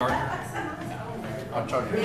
I'll charge you.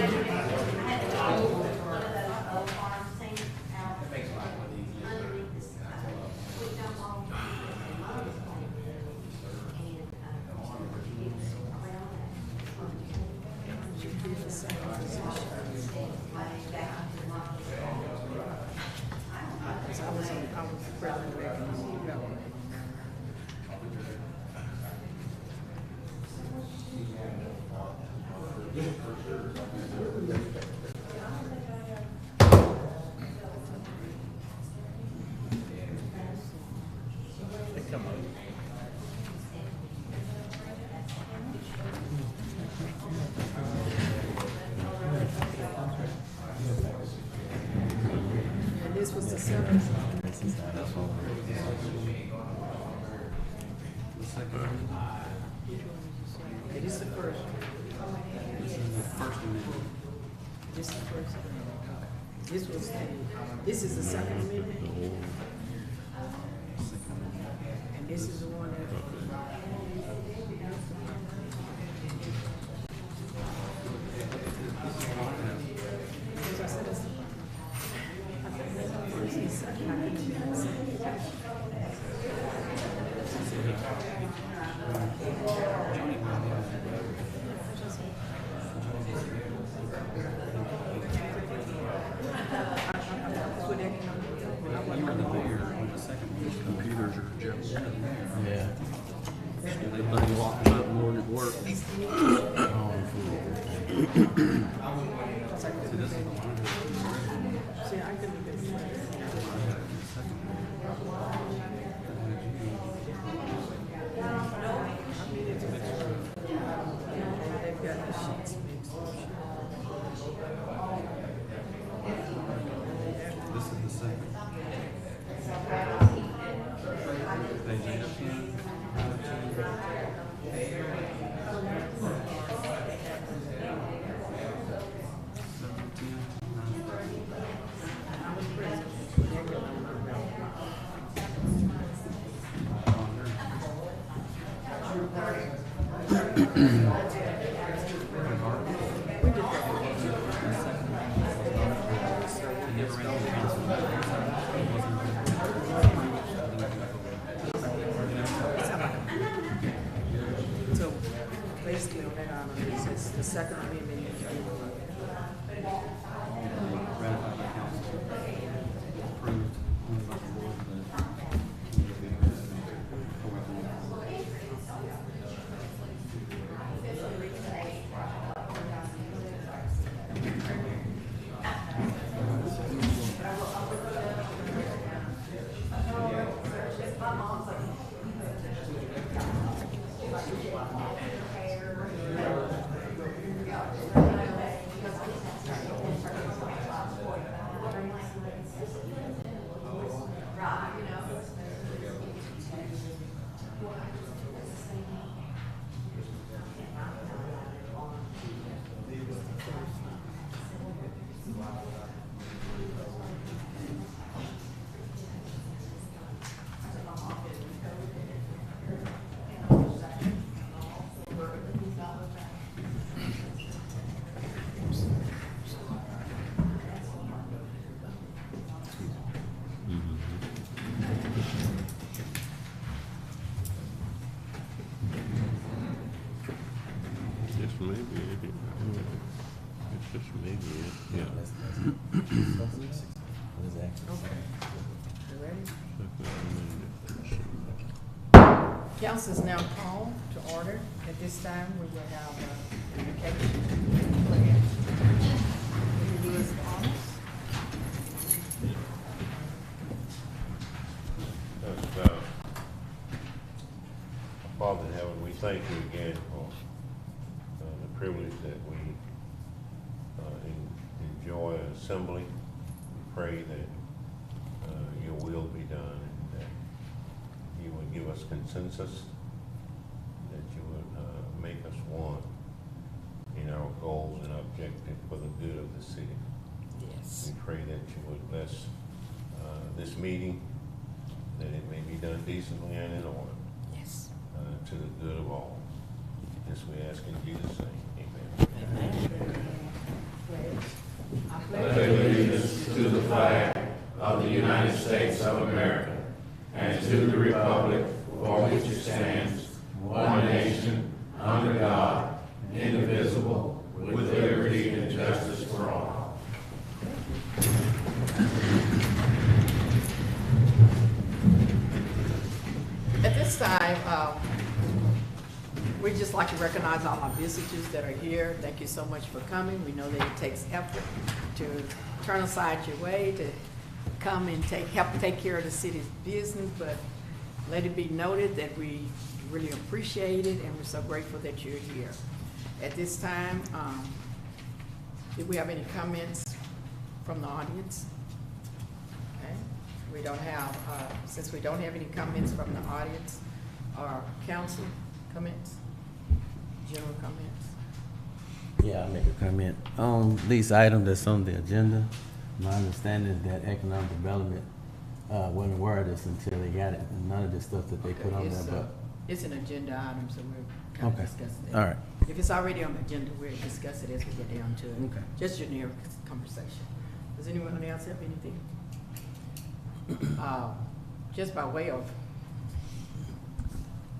This was the seventh. Okay, this is the first. This is the first. This was this is the second amendment. And this is the one that. Computers are just yeah. Everybody walks up more than it works. See, this is the one. See, I can look at they've got the sheets mixed. This is the second. So basically on that item, it's the second amendment. Ratified by council. Approved only by the board, Just maybe it. It's just maybe it. Yeah. You ready? Second Council is now called to order. At this time, we will have communication. Go ahead. Will you do us the honors? Father in heaven, we thank you again for the privilege that we enjoy assembly. We pray that your will be done and that you would give us consensus, that you would make us one in our goals and objectives for the good of the city. Yes. We pray that you would bless this meeting, that it may be done decently and in order. Yes. To the good of all. This we ask in Jesus' name. just like to recognize all my visitors that are here. Thank you so much for coming. We know that it takes effort to turn aside your way to come and help take care of the city's business, but let it be noted that we really appreciate it and we're so grateful that you're here. At this time, do we have any comments from the audience? Okay. We don't have, since we don't have any comments from the audience, or council comments, general comments? Yeah, I'll make a comment. On these items that's on the agenda, my understanding is that economic development wasn't aware of this until they got it, and none of the stuff that they put on there, but. It's an agenda item, so we're kind of Okay. discussing it. All right. If it's already on the agenda, we'll discuss it as we get down to it. Okay. Just generic conversation. Does anyone else have anything? Just by way of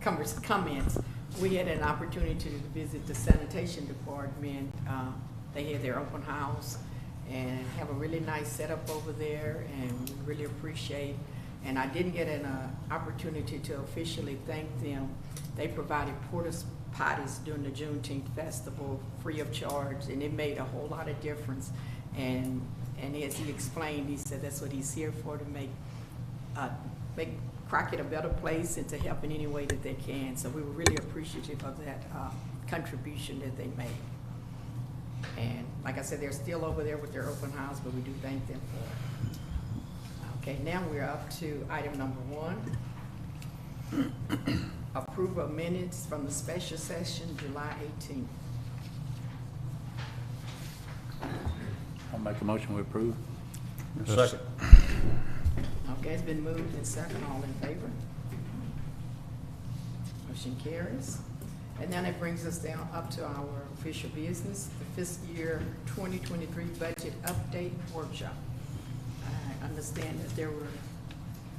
comments, we had an opportunity to visit the sanitation department. They had their open house and have a really nice setup over there, and we really appreciate. And I didn't get an opportunity to officially thank them. They provided porta potties during the Juneteenth festival free of charge, and it made a whole lot of difference. And as he explained, he said that's what he's here for, to make Crockett a better place and to help in any way that they can. So we were really appreciative of that contribution that they made. And like I said, they're still over there with their open house, but we do thank them for it. Okay, now we're up to item number 1. Approval of minutes from the special session, July 18th. I'll make a motion we approve. Second. Okay, it's been moved and second. All in favor? Motion carries. And now that brings us down up to our official business, the fiscal year 2023 budget update workshop. I understand that there were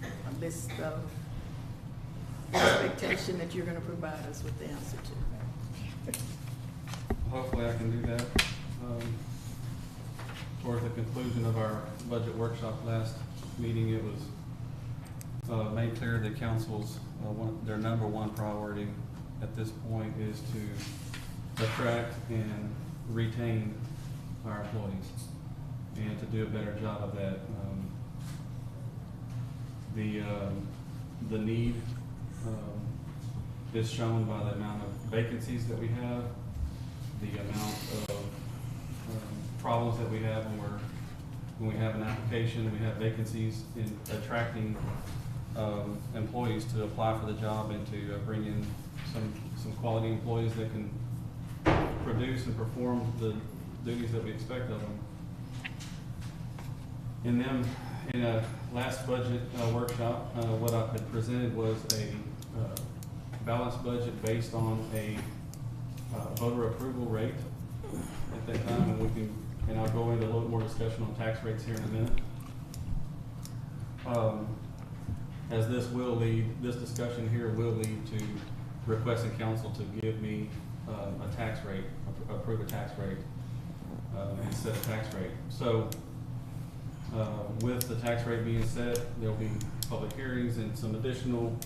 a list of expectation that you're going to provide us with the answer to. Hopefully I can do that. Towards the conclusion of our budget workshop last meeting, it was made clear that council's their number one priority at this point is to attract and retain our employees and to do a better job of that. The need is shown by the amount of vacancies that we have, the amount of problems that we have when we have an application, we have vacancies in attracting employees to apply for the job and to bring in some quality employees that can produce and perform the duties that we expect of them. In a last budget workshop, what I had presented was a balanced budget based on a voter approval rate at that time, and I'll go into a little more discussion on tax rates here in a minute. As this discussion here will lead to requesting council to give me a tax rate, approve a tax rate, and set a tax rate. So with the tax rate being set, there'll be public hearings and some additional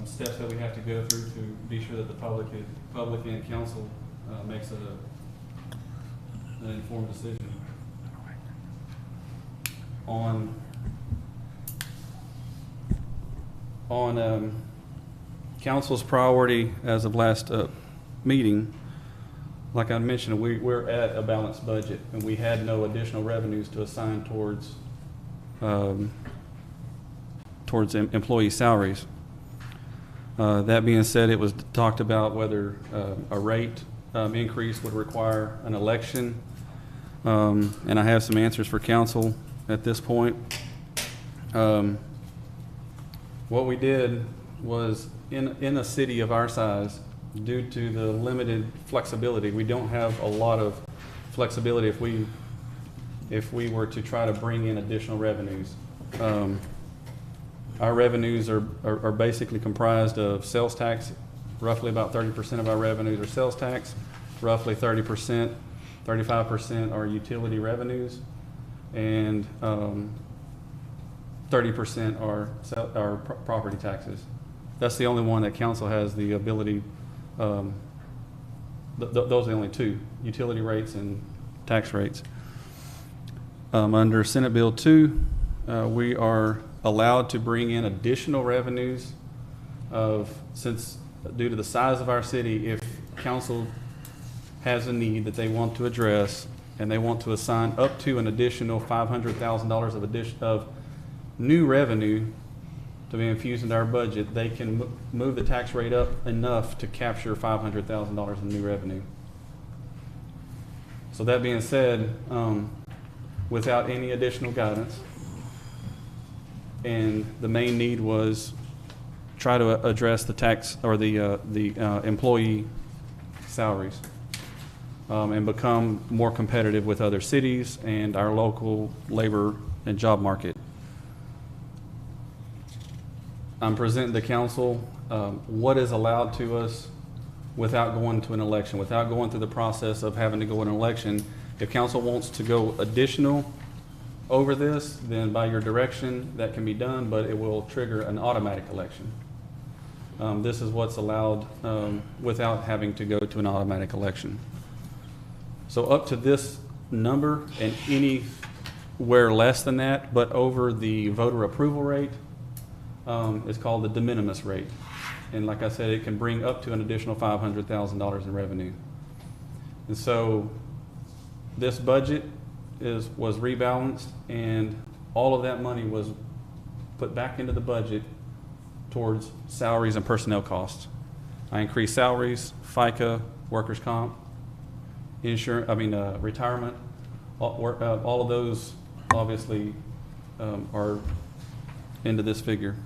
steps that we have to go through to be sure that the public and council makes an informed decision. On council's priority as of last meeting, like I mentioned, we're at a balanced budget, and we had no additional revenues to assign towards employee salaries. That being said, it was talked about whether a rate increase would require an election, and I have some answers for council at this point. What we did was, in a city of our size, due to the limited flexibility, we don't have a lot of flexibility if we were to try to bring in additional revenues. Our revenues are basically comprised of sales tax. Roughly about 30% of our revenues are sales tax. Roughly 35% are utility revenues, and 30% are property taxes. That's the only one that council has the ability those are the only two, utility rates and tax rates. Under Senate Bill 2, we are allowed to bring in additional revenues since due to the size of our city, if council has a need that they want to address and they want to assign up to an additional $500,000 of new revenue to be infused into our budget, they can move the tax rate up enough to capture $500,000 in new revenue. So that being said, without any additional guidance, and the main need was try to address the tax or the employee salaries and become more competitive with other cities and our local labor and job market. I'm presenting the council what is allowed to us without going to an election, without going through the process of having to go in an election. If council wants to go additional over this, then by your direction, that can be done, but it will trigger an automatic election. This is what's allowed without having to go to an automatic election. So up to this number and anywhere less than that, but over the voter approval rate, is called the de minimis rate. And like I said, it can bring up to an additional $500,000 in revenue. And so this budget was rebalanced, and all of that money was put back into the budget towards salaries and personnel costs. I increased salaries, FICA, workers' comp, insurance, retirement. All of those obviously are into this figure.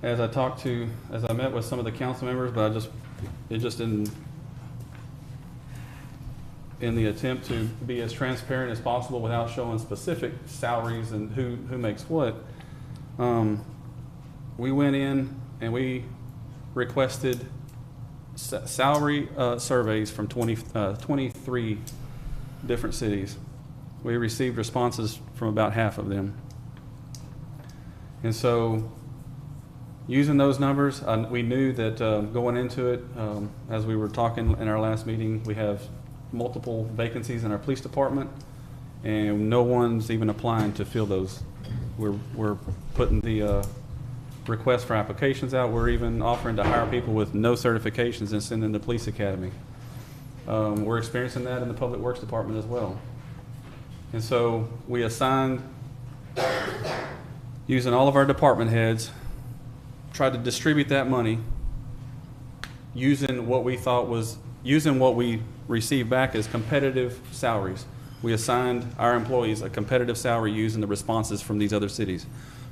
As I met with some of the council members, but in the attempt to be as transparent as possible without showing specific salaries and who makes what, we went in and we requested salary surveys from 23 different cities. We received responses from about half of them. And so using those numbers, we knew that going into it, as we were talking in our last meeting, we have multiple vacancies in our police department, and no one's even applying to fill those. We're putting the request for applications out. We're even offering to hire people with no certifications and send them to police academy. We're experiencing that in the public works department as well. And so we assigned, using all of our department heads, tried to distribute that money using what we received back as competitive salaries. We assigned our employees a competitive salary using the responses from these other cities.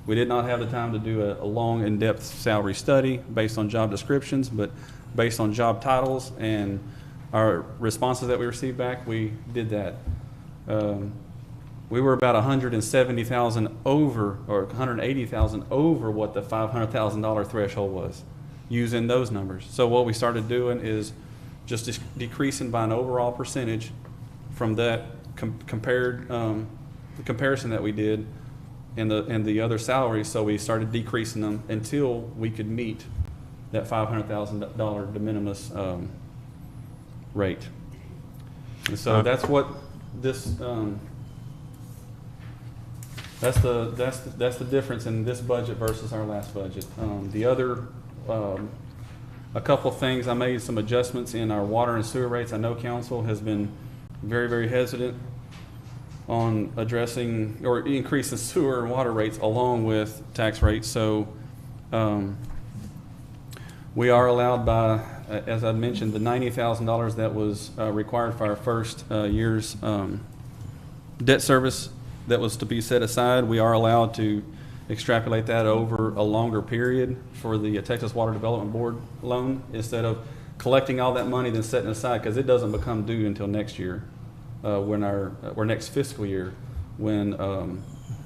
We did not have the time to do a long, in-depth salary study based on job descriptions, but based on job titles and our responses that we received back, we did that. We were about $170,000 over, or $180,000 over what the $500,000 threshold was, using those numbers. So what we started doing is just decreasing by an overall percentage from that the comparison that we did and the other salaries. So we started decreasing them until we could meet that $500,000 de minimis rate. And so that's what this. That's the difference in this budget versus our last budget. The other, a couple things, I made some adjustments in our water and sewer rates. I know council has been very, very hesitant on addressing or increasing sewer and water rates along with tax rates. So we are allowed by, as I mentioned, the $90,000 that was required for our first year's debt service that was to be set aside. We are allowed to extrapolate that over a longer period for the Texas Water Development Board loan instead of collecting all that money then setting aside, because it doesn't become due until next year, or next fiscal year when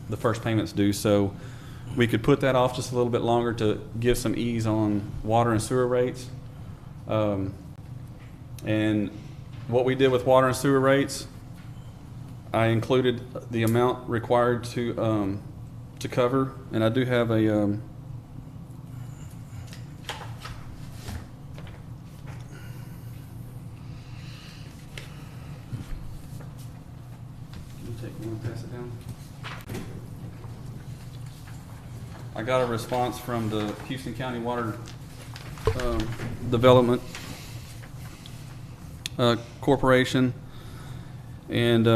the first payment's due. So we could put that off just a little bit longer to give some ease on water and sewer rates. And what we did with water and sewer rates, I included the amount required to cover, and I do have a Take, you want to pass it down? I got a response from the Houston County Water Development Corporation, and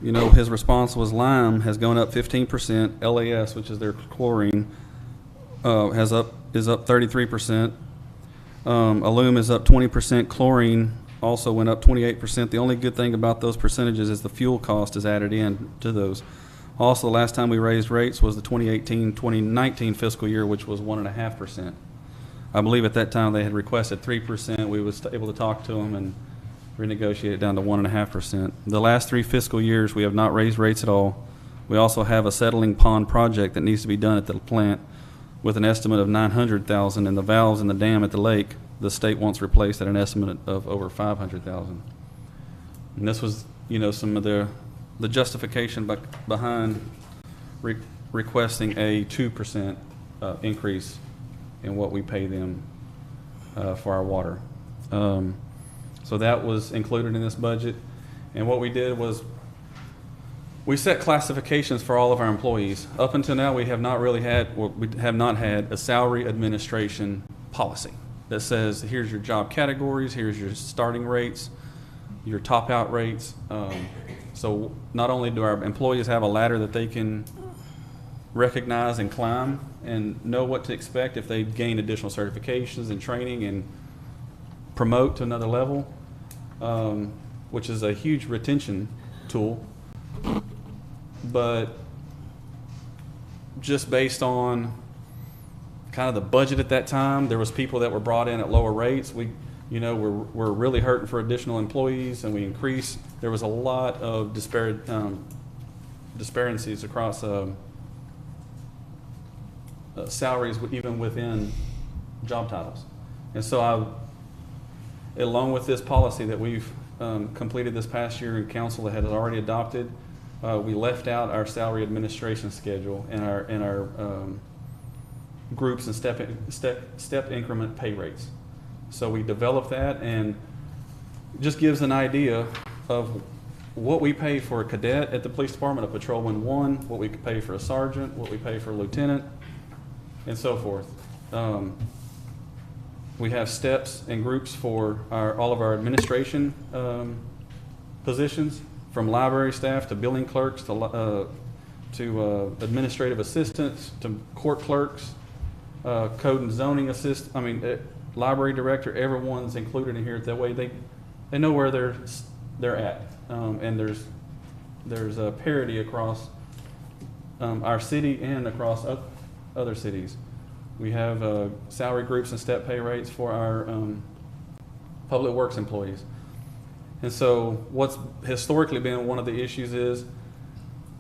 you know, his response was lime has gone up 15%. LAS, which is their chlorine, is up 33%. Alum is up 20%. Chlorine also went up 28%. The only good thing about those percentages is the fuel cost is added in to those. Also, the last time we raised rates was the 2018-2019 fiscal year, which was 1.5%. I believe at that time they had requested 3%. We was able to talk to them and renegotiate it down to 1.5%. The last 3 fiscal years, we have not raised rates at all. We also have a settling pond project that needs to be done at the plant with an estimate of $900,000, and the valves in the dam at the lake, the state wants replaced at an estimate of over $500,000. And this was, you know, some of the justification behind requesting a 2% increase in what we pay them for our water. So that was included in this budget. And what we did was we set classifications for all of our employees. Up until now, we have not had a salary administration policy that says, here's your job categories, here's your starting rates, your top out rates. So not only do our employees have a ladder that they can recognize and climb and know what to expect if they gain additional certifications and training and promote to another level, which is a huge retention tool. But just based on kind of the budget at that time, there was people that were brought in at lower rates. We're really hurting for additional employees, and we increased. There was a lot of disparities across salaries, even within job titles. And so along with this policy that we've completed this past year and council that had already adopted, we left out our salary administration schedule and our groups and step increment pay rates. So we developed that, and it just gives an idea of what we pay for a cadet at the police department, a patrolman 1, what we could pay for a sergeant, what we pay for a lieutenant, and so forth. We have steps and groups for all of our administration positions, from library staff to billing clerks to administrative assistants to court clerks, code and zoning library director. Everyone's included in here. That way they know where they're at, and there's a parity across our city and across other cities. We have salary groups and step pay rates for our public works employees. And so what's historically been one of the issues is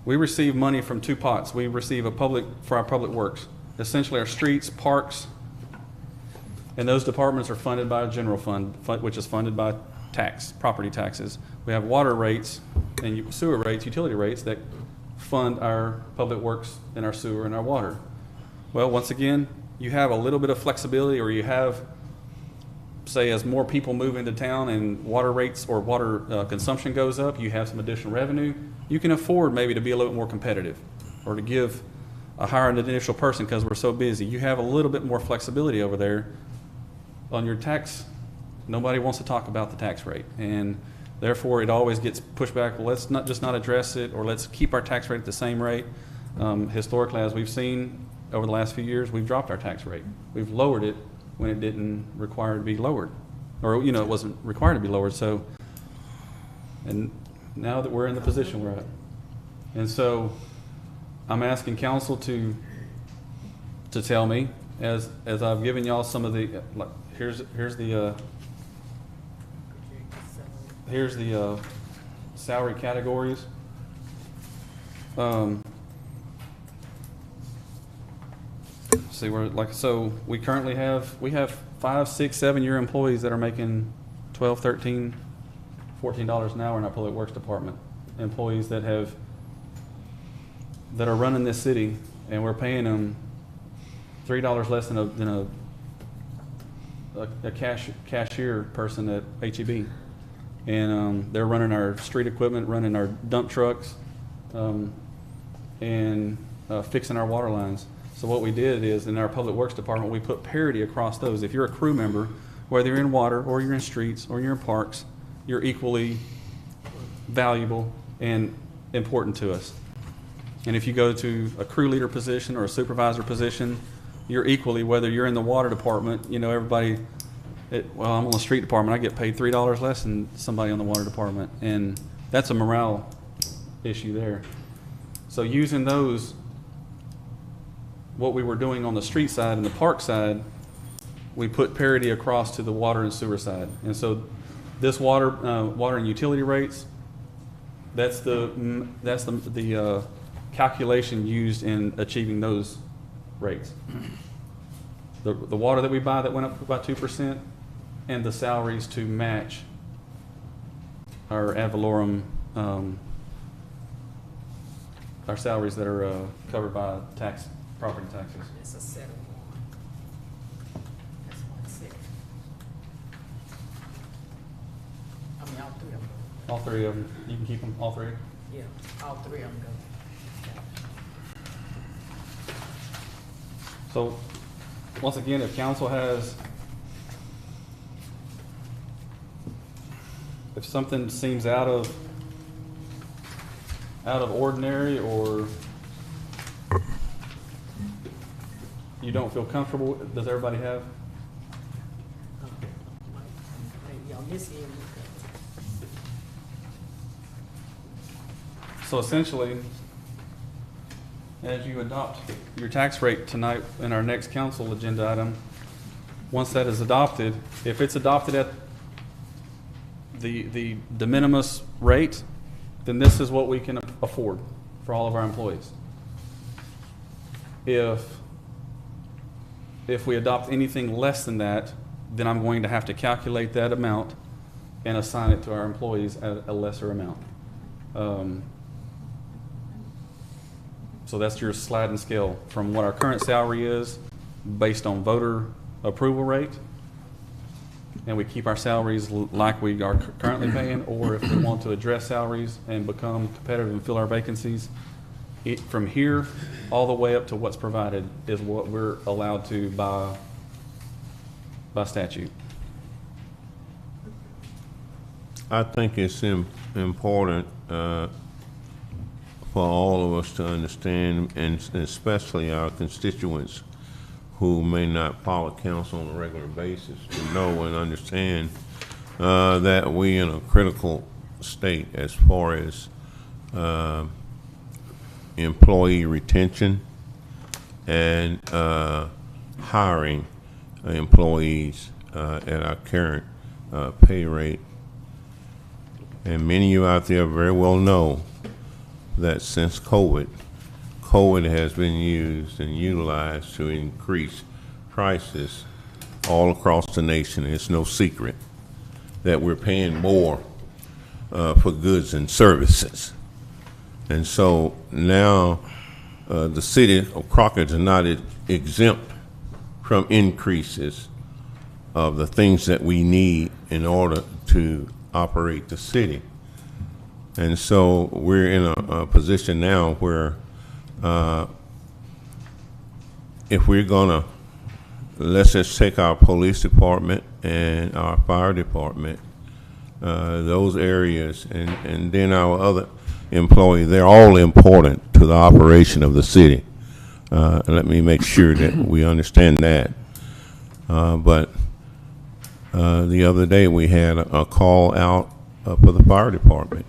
we receive money from 2 pots. We receive for our public works, essentially our streets, parks, and those departments are funded by a general fund, which is funded by property taxes. We have water rates and sewer rates, utility rates that fund our public works and our sewer and our water. Well, once again, you have a little bit of flexibility, or you have, say, as more people move into town and water rates or water consumption goes up, you have some additional revenue. You can afford maybe to be a little bit more competitive, or to give a higher initial person because we're so busy. You have a little bit more flexibility over there on your tax. Nobody wants to talk about the tax rate, and therefore it always gets pushed back. Well, let's not address it, or let's keep our tax rate at the same rate. Historically, as we've seen over the last few years, we've dropped our tax rate. We've lowered it when it didn't require to be lowered, or it wasn't required to be lowered. So, and now that we're in the position we're at, and so I'm asking council to tell me, as I've given y'all some of the, here's the salary categories. See, we currently have 5, 6, 7-year employees that are making $12, $13, $14 an hour in our public works department. Employees that are running this city, and we're paying them $3 less than a cashier person at HEB. and they're running our street equipment, running our dump trucks, and fixing our water lines. So what we did is, in our Public Works Department, we put parity across those. If you're a crew member, whether you're in water, or you're in streets, or you're in parks, you're equally valuable and important to us. And if you go to a crew leader position or a supervisor position, you're equally, whether you're in the water department, you know, everybody, well, I'm on the street department, I get paid $3 less than somebody on the water department. And that's a morale issue there. So using those, what we were doing on the street side and the park side, we put parity across to the water and sewer side. And so this water and utility rates, that's the calculation used in achieving those rates. The water that we buy that went up about 2%, and the salaries to match our ad valorem, our salaries that are covered by property taxes. It's a set of one. That's one set. I mean, all three of them. All three of them, you can keep them, all three? Yeah, all three of them go. So, once again, if council has, if something seems out of ordinary, or you don't feel comfortable, does everybody have? Y'all miss him. So essentially, as you adopt your tax rate tonight in our next council agenda item, once that is adopted, if it's adopted at the de minimis rate, then this is what we can afford for all of our employees. If we adopt anything less than that, then I'm going to have to calculate that amount and assign it to our employees at a lesser amount. So that's your sliding scale from what our current salary is based on voter approval rate, and we keep our salaries like we are currently paying, or if we want to address salaries and become competitive and fill our vacancies, from here all the way up to what's provided is what we're allowed to by statute. I think it's important for all of us to understand, and especially our constituents who may not follow council on a regular basis, to know and understand that we're in a critical state as far as employee retention and hiring employees at our current pay rate. And many of you out there very well know that since COVID has been used and utilized to increase prices all across the nation. It's no secret that we're paying more for goods and services. And so now the city of Crockett is not exempt from increases of the things that we need in order to operate the city. And so we're in a position now where if we're gonna, let's just take our police department and our fire department, those areas, and then our other employees, they're all important to the operation of the city. Let me make sure that we understand that. But the other day we had a call out for the fire department.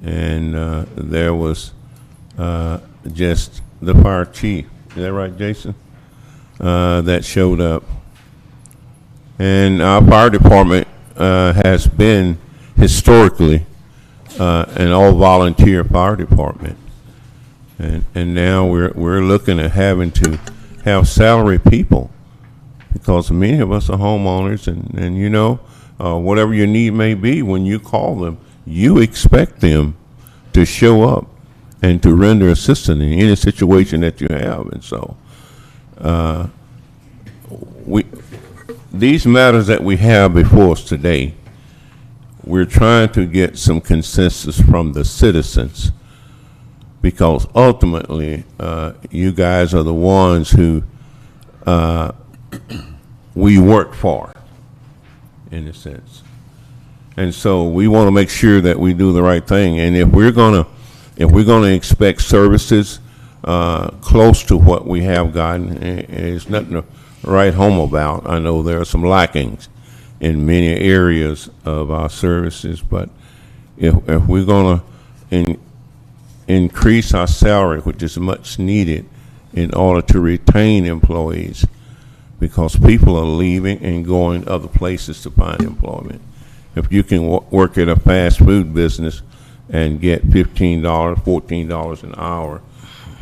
And there was just the fire chief, is that right, Jason? That showed up. And our fire department has been historically an all-volunteer fire department. And now we're looking at having to have salary people, because many of us are homeowners, and you know, whatever your need may be, when you call them, you expect them to show up and to render assistance in any situation that you have. And so these matters that we have before us today, we're trying to get some consensus from the citizens, because ultimately, you guys are the ones who we work for, in a sense. And so we want to make sure that we do the right thing. And if we're gonna expect services close to what we have gotten, it's nothing to write home about. I know there are some lackings in many areas of our services, but if we're gonna increase our salary, which is much needed in order to retain employees, because people are leaving and going other places to find employment. If you can work at a fast food business and get $15, $14 an hour,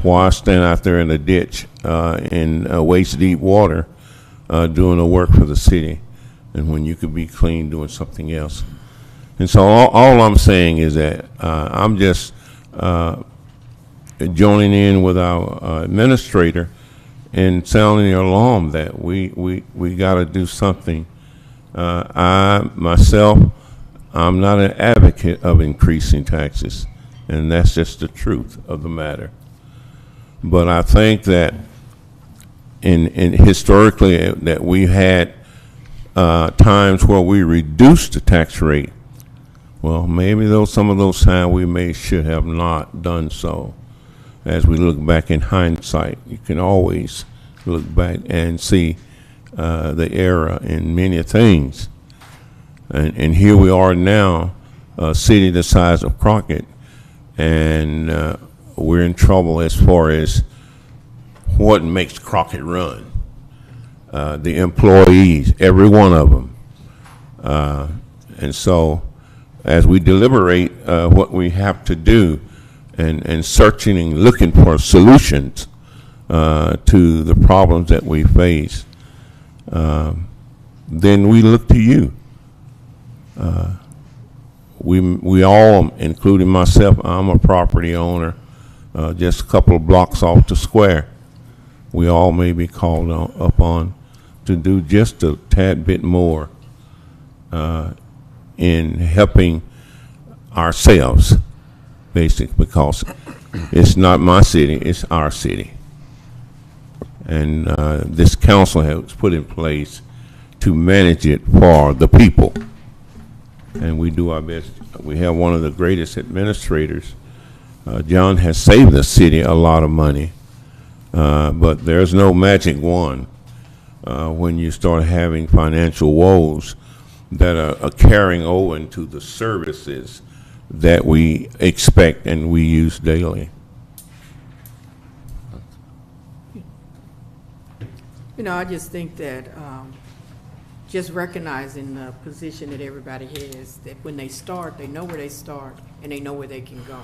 why stand out there in the ditch in waist deep water doing the work for the city, and when you could be clean doing something else? And so all I'm saying is that I'm just joining in with our administrator and sounding the alarm that we got to do something. I'm not an advocate of increasing taxes, and that's just the truth of the matter. But I think that in historically that we had times where we reduced the tax rate. Well, maybe some of those times we should have not done so. As we look back in hindsight, you can always look back and see the error in many things. And here we are now, a city the size of Crockett, and we're in trouble as far as what makes Crockett run. The employees, every one of them. And so as we deliberate what we have to do, and searching and looking for solutions to the problems that we face, then we look to you. We all, including myself, I'm a property owner just a couple of blocks off the square. We all may be called upon to do just a tad bit more in helping ourselves, basically, because it's not my city, it's our city. And this council has put in place to manage it for the people. And we do our best. We have one of the greatest administrators. John has saved the city a lot of money, but there's no magic wand when you start having financial woes that are carrying over into the services that we expect and we use daily. I just think that just recognizing the position that everybody has, that when they start, they know where they start and they know where they can go.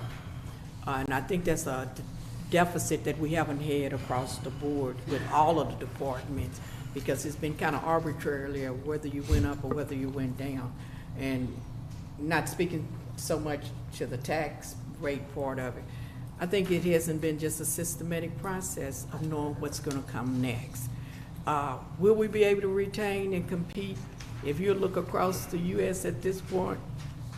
And I think that's a deficit that we haven't had across the board with all of the departments, because it's been kind of arbitrarily whether you went up or whether you went down. And not speaking so much to the tax rate part of it, I think it hasn't been just a systematic process of knowing what's going to come next. Will we be able to retain and compete? If you look across the U.S. at this point,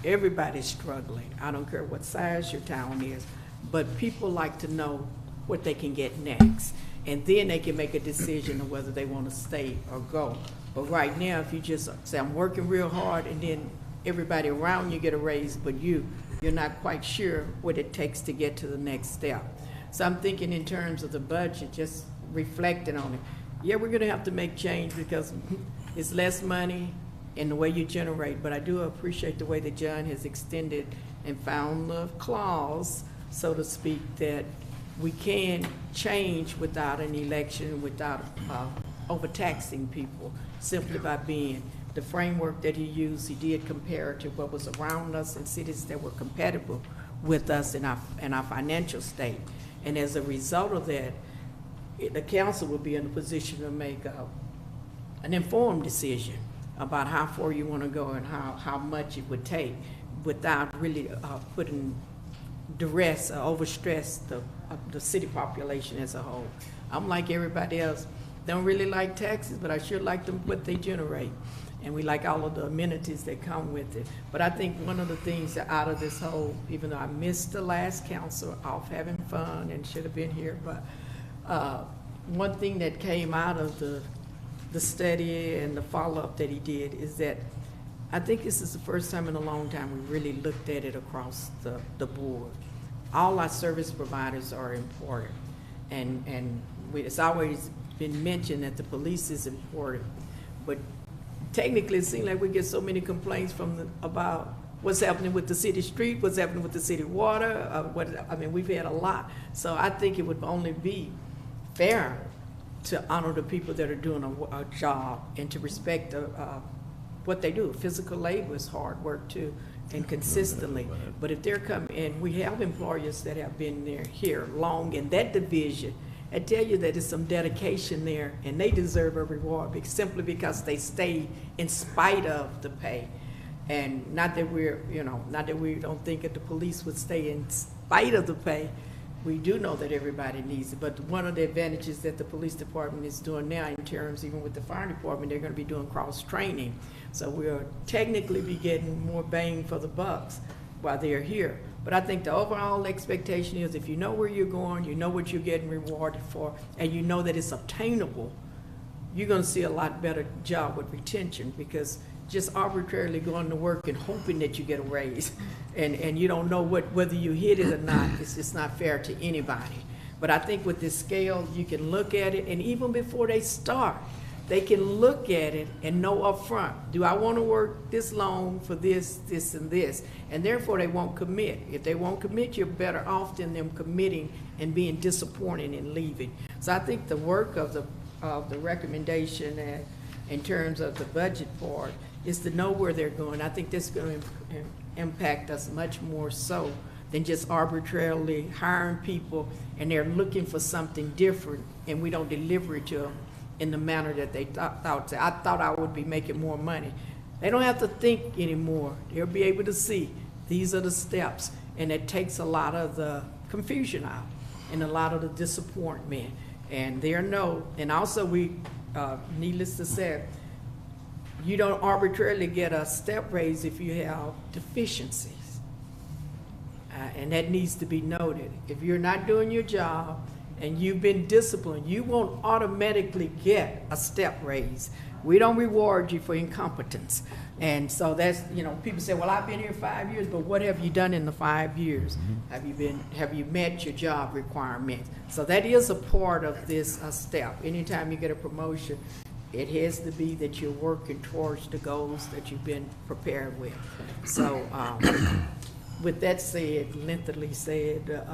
everybody's struggling. I don't care what size your town is, but people like to know what they can get next. And then they can make a decision of whether they want to stay or go. But right now, if you just say, I'm working real hard, and then everybody around you get a raise, but you're not quite sure what it takes to get to the next step. So I'm thinking in terms of the budget, just reflecting on it. Yeah, we're gonna have to make change because it's less money in the way you generate, but I do appreciate the way that John has extended and found the clause, so to speak, that we can change without an election, without overtaxing people, simply by being the framework that he used. He did compare to what was around us in cities that were compatible with us in our financial state. And as a result of that, the council will be in a position to make an informed decision about how far you want to go and how much it would take without really putting duress or overstress the city population as a whole. I'm like everybody else, don't really like taxes, but I sure like them what they generate. and we like all of the amenities that come with it. But I think one of the things that out of this whole, even though I missed the last council off having fun and should have been here, but one thing that came out of the study and the follow-up that he did is that I think this is the first time in a long time we really looked at it across the board. All our service providers are important, and it's always been mentioned that the police is important, but technically it seems like we get so many complaints about what's happening with the city street, what's happening with the city water, we've had a lot. So I think it would only be fair to honor the people that are doing a job and to respect what they do. Physical labor is hard work too, and consistently. But if they're coming, and we have employers that have been here long in that division, I tell you that there's some dedication there, and they deserve a reward simply because they stayed in spite of the pay. And not that we don't think that the police would stay in spite of the pay. We do know that everybody needs it, but one of the advantages that the police department is doing now in terms, even with the fire department, they're gonna be doing cross-training. So we'll technically be getting more bang for the bucks while they're here. But I think the overall expectation is if you know where you're going, you know what you're getting rewarded for, and you know that it's obtainable, you're gonna see a lot better job with retention, because just arbitrarily going to work and hoping that you get a raise and you don't know whether you hit it or not, it's just not fair to anybody. But I think with this scale, you can look at it, and even before they start, they can look at it and know up front, do I want to work this long for this, this, and this? And therefore, they won't commit. If they won't commit, you're better off than them committing and being disappointed and leaving. So I think the work of the recommendation and in terms of the budget part is to know where they're going. I think this is going to impact us much more so than just arbitrarily hiring people and they're looking for something different and we don't deliver it to them in the manner that they thought. I thought I would be making more money. They don't have to think anymore. They'll be able to see these are the steps, and it takes a lot of the confusion out and a lot of the disappointment. And and also we, needless to say, you don't arbitrarily get a step raise if you have deficiencies. And that needs to be noted. If you're not doing your job and you've been disciplined, you won't automatically get a step raise. We don't reward you for incompetence. And so that's, people say, well, I've been here 5 years, but what have you done in the 5 years? Have you met your job requirements? So that is a part of this step. Anytime you get a promotion, it has to be that you're working towards the goals that you've been prepared with. So with that said, lengthily said,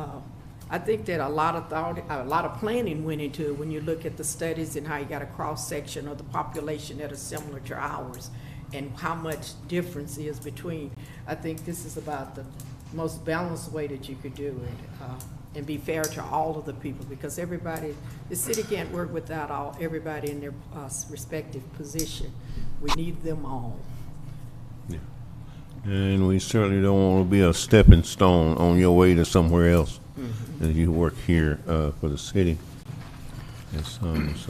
I think that a lot of thought, a lot of planning went into it when you look at the studies and how you got a cross-section of the population that are similar to ours and how much difference is between. I think this is about the most balanced way that you could do it. And be fair to all of the people, because the city can't work without everybody in their respective position. We need them all. Yeah. And we certainly don't want to be a stepping stone on your way to somewhere else as you work here for the city.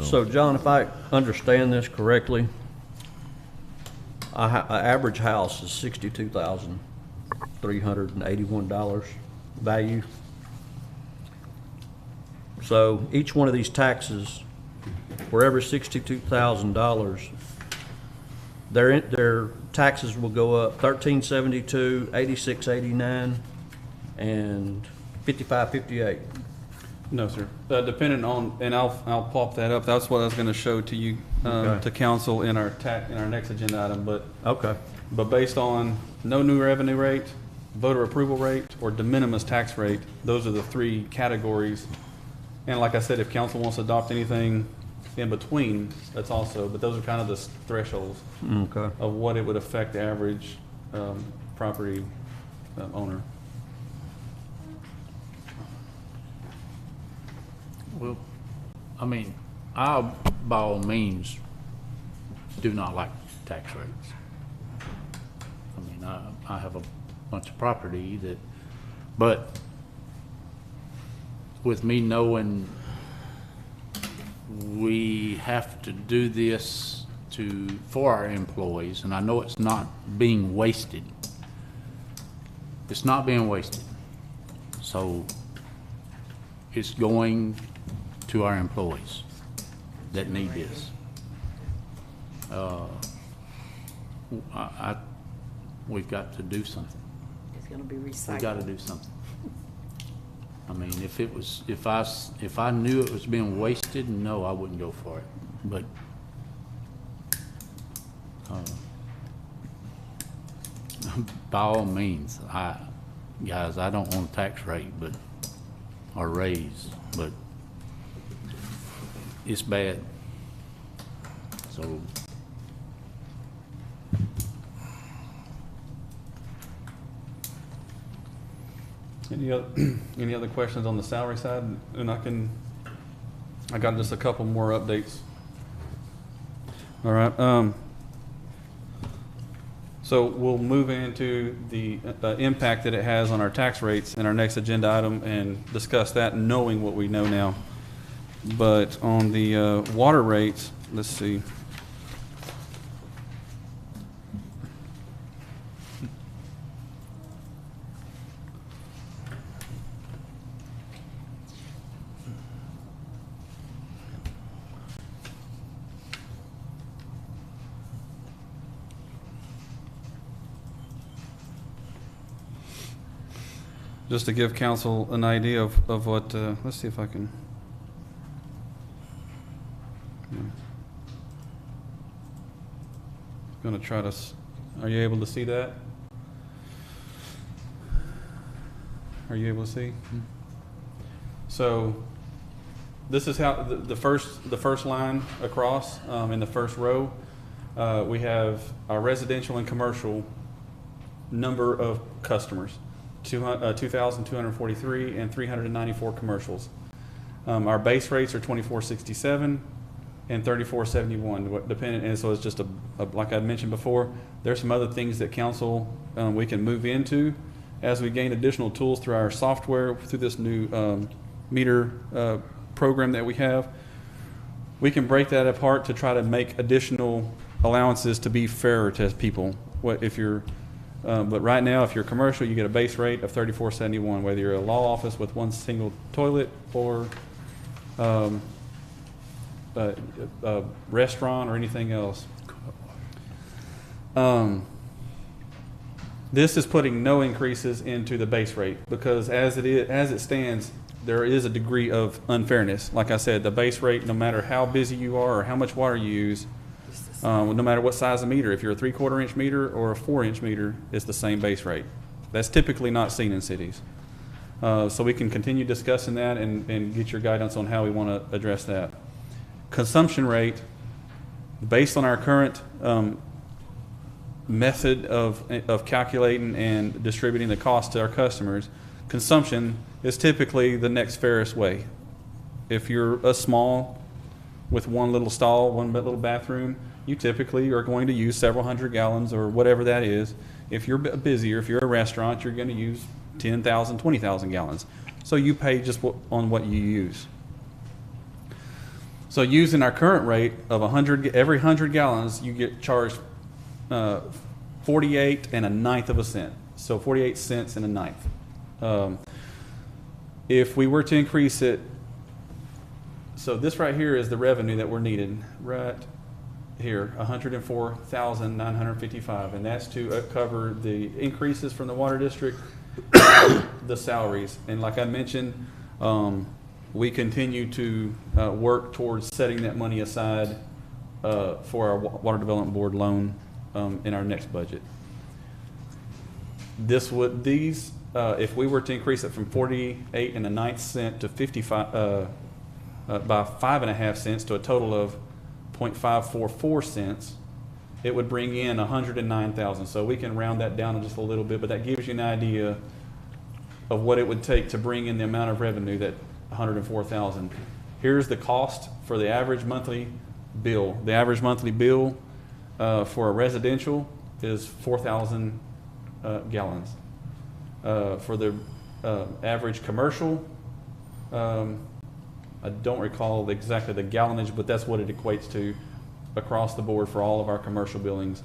So, John, if I understand this correctly, an average house is $62,381 value. So each one of these taxes, for every $62,000, their taxes will go up $1,372, $86.89, and $55.58. No, sir. Depending on, and I'll pop that up. That's what I was going to show to you, Okay. to council in our next agenda item. But Okay. based on no new revenue rate, voter approval rate, or de minimis tax rate, those are the three categories. And like I said, if council wants to adopt anything in between, that's also. But those are kind of the thresholds Okay. of what it would affect the average property owner. Well, I by all means, do not like tax rates. I have a bunch of property but with me knowing we have to do this for our employees, and I know it's not being wasted. It's not being wasted. So it's going to our employees that need this. We've got to do something. It's gonna be recycled. We gotta do something. I mean, if I knew it was being wasted, no, I wouldn't go for it. But, by all means, guys, I don't want a tax rate, or raise, but it's bad. So, Any other questions on the salary side? And I got just a couple more updates. All right. So we'll move into the impact that it has on our tax rates in our next agenda item and discuss that, knowing what we know now. But on the water rates, let's see. Just to give council an idea of what, let's see if I can. Going to try to, are you able to see that? Are you able to see? So this is how the first line across in the first row, we have our residential and commercial number of customers. 2,243 and 394 commercials. Our base rates are 24.67 and 34.71, depending. And so it's just like I mentioned before. There's some other things that council we can move into as we gain additional tools through our software, through this new meter program that we have. We can break that apart to try to make additional allowances to be fairer to people. But right now, if you're commercial, you get a base rate of $34.71, whether you're a law office with one single toilet or a restaurant or anything else. This is putting no increases into the base rate because as it stands, there is a degree of unfairness. Like I said, the base rate, no matter how busy you are or how much water you use, no matter what size of meter, if you're a 3/4 inch meter or a 4-inch meter, it's the same base rate. That's typically not seen in cities. So we can continue discussing that and get your guidance on how we want to address that. Consumption rate, based on our current method of calculating and distributing the cost to our customers, consumption is typically the next fairest way. If you're a small with one little stall, one little bathroom, you typically are going to use several hundred gallons or whatever that is. If you're busier, if you're a restaurant, you're going to use 10,000, 20,000 gallons. So you pay just on what you use. So using our current rate of every 100 gallons, you get charged 48 and a ninth of a cent. So 48 cents and a ninth. If we were to increase it, so this right here is the revenue that we're needing, right here, 104,955, and that's to cover the increases from the water district, the salaries. And like I mentioned, we continue to work towards setting that money aside for our Water Development Board loan in our next budget. If we were to increase it from 48 and a ninth cent to 55 by 5.5 cents to a total of 0.544 cents, it would bring in 109,000. So we can round that down just a little bit, but that gives you an idea of what it would take to bring in the amount of revenue, that 104,000. Here's the cost for the average monthly bill. The average monthly bill for a residential is 4,000 gallons. For the average commercial, I don't recall exactly the gallonage, but that's what it equates to across the board for all of our commercial buildings.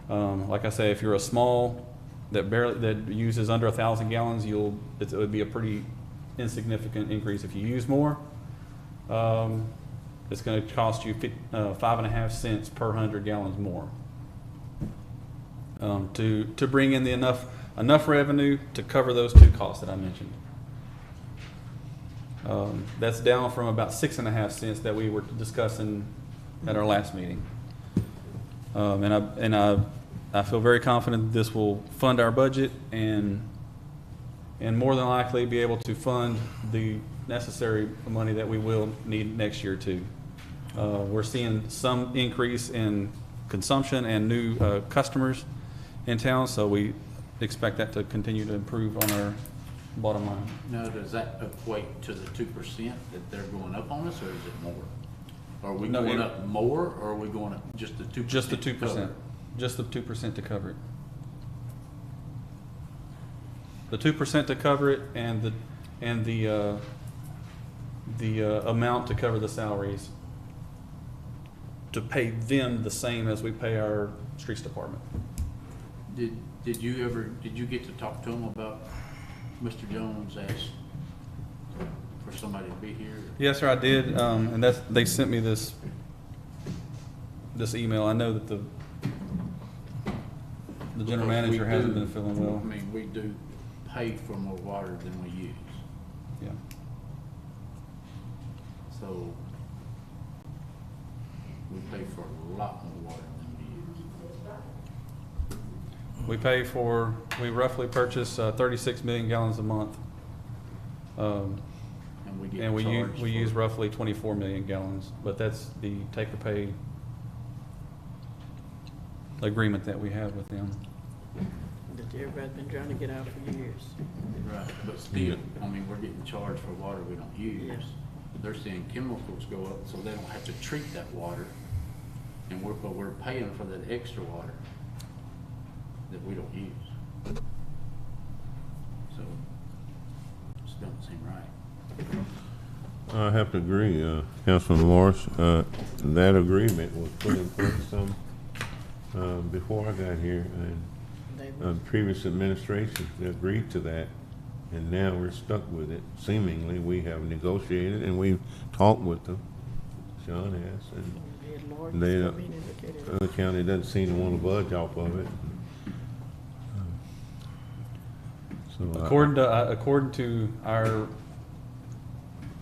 Like I say, if you're a small that uses under 1,000 gallons, it would be a pretty insignificant increase. If you use more, it's going to cost you 5.5 cents per 100 gallons more to bring in enough revenue to cover those two costs that I mentioned. That's down from about 6.5 cents that we were discussing at our last meeting. I feel very confident that this will fund our budget and more than likely be able to fund the necessary money that we will need next year too. We're seeing some increase in consumption and new customers in town, so we expect that to continue to improve on our bottom line. Now, does that equate to the 2% that they're going up on us, or is it more? Are we No, going up more, or are we going up just the 2%? Just the 2%. Just the 2% to cover it. The 2% to cover it, and the amount to cover the salaries, to pay them the same as we pay our streets department. Did you get to talk to him about Mr. Jones asked for somebody to be here? Yes, sir, I did, and they sent me this email. I know that the general manager hasn't been feeling well. I mean, we do pay for more water than we use, Yeah. so we pay for a lot more water than we use. We roughly purchase 36 million gallons a month. And we get And charged we use for- roughly 24 million gallons, but that's the take-or-pay agreement that we have with them. That everybody's been trying to get out for years. Right, but still, I mean, we're getting charged for water we don't use. Yeah. They're seeing chemicals go up, so they don't have to treat that water. And but we're paying for that extra water that we don't use. So, just don't seem right. I have to agree, Councilman Morris. That agreement was put in place before I got here, and previous administrations agreed to that, and now we're stuck with it. Seemingly, we have negotiated and we've talked with them. Sean has, and the county doesn't seem to want to budge off of it. So According to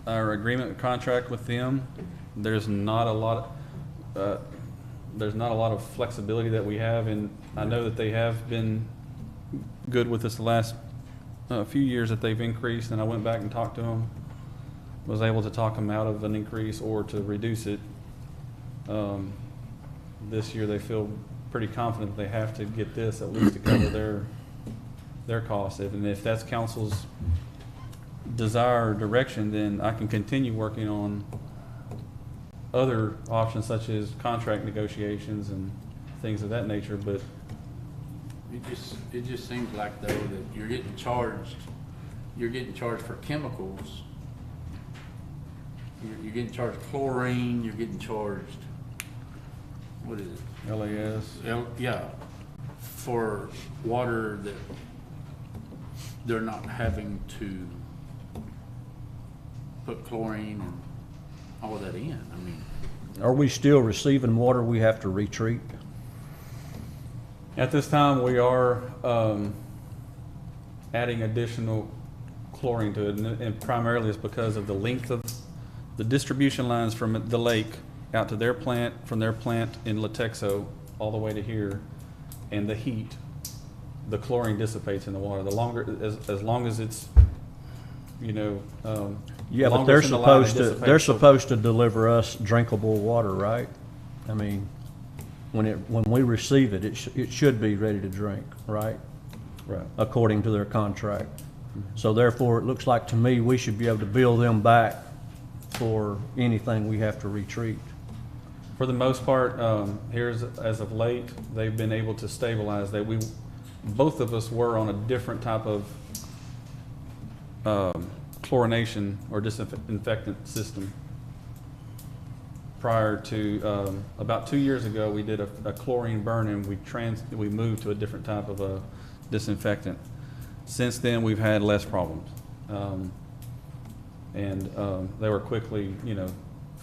our agreement contract with them, there's not a lot of flexibility that we have, and I know that they have been good with us the last few years that they've increased, and I went back and talked to them, was able to talk them out of an increase or to reduce it. This year they feel pretty confident they have to get this at least to cover their costs. And if that's council's desire or direction, then I can continue working on other options such as contract negotiations and things of that nature, but It just seems like though that you're getting charged for chemicals. You're getting charged chlorine, you're getting charged, what is it? LAS. Yeah, for water that they're not having to put chlorine and all of that in. I mean, Are we still receiving water we have to retreat? At this time, we are adding additional chlorine to it, and primarily it's because of the length of the distribution lines from the lake out to their plant, from their plant in Latexo all the way to here, and the heat, the chlorine dissipates in the water. The longer, as long as it's, Yeah, but longer they're it's in the line, it supposed to, dissipates. they're So- supposed to deliver us drinkable water, right? I mean, when we receive it, it should be ready to drink, right? Right. According to their contract. So therefore, it looks like to me, we should be able to bill them back for anything we have to retreat. For the most part, as of late, they've been able to stabilize that. Both of us were on a different type of chlorination or disinfectant system. prior to, about 2 years ago, we did a chlorine burn and we moved to a different type of a disinfectant. Since then, we've had less problems. They were quickly,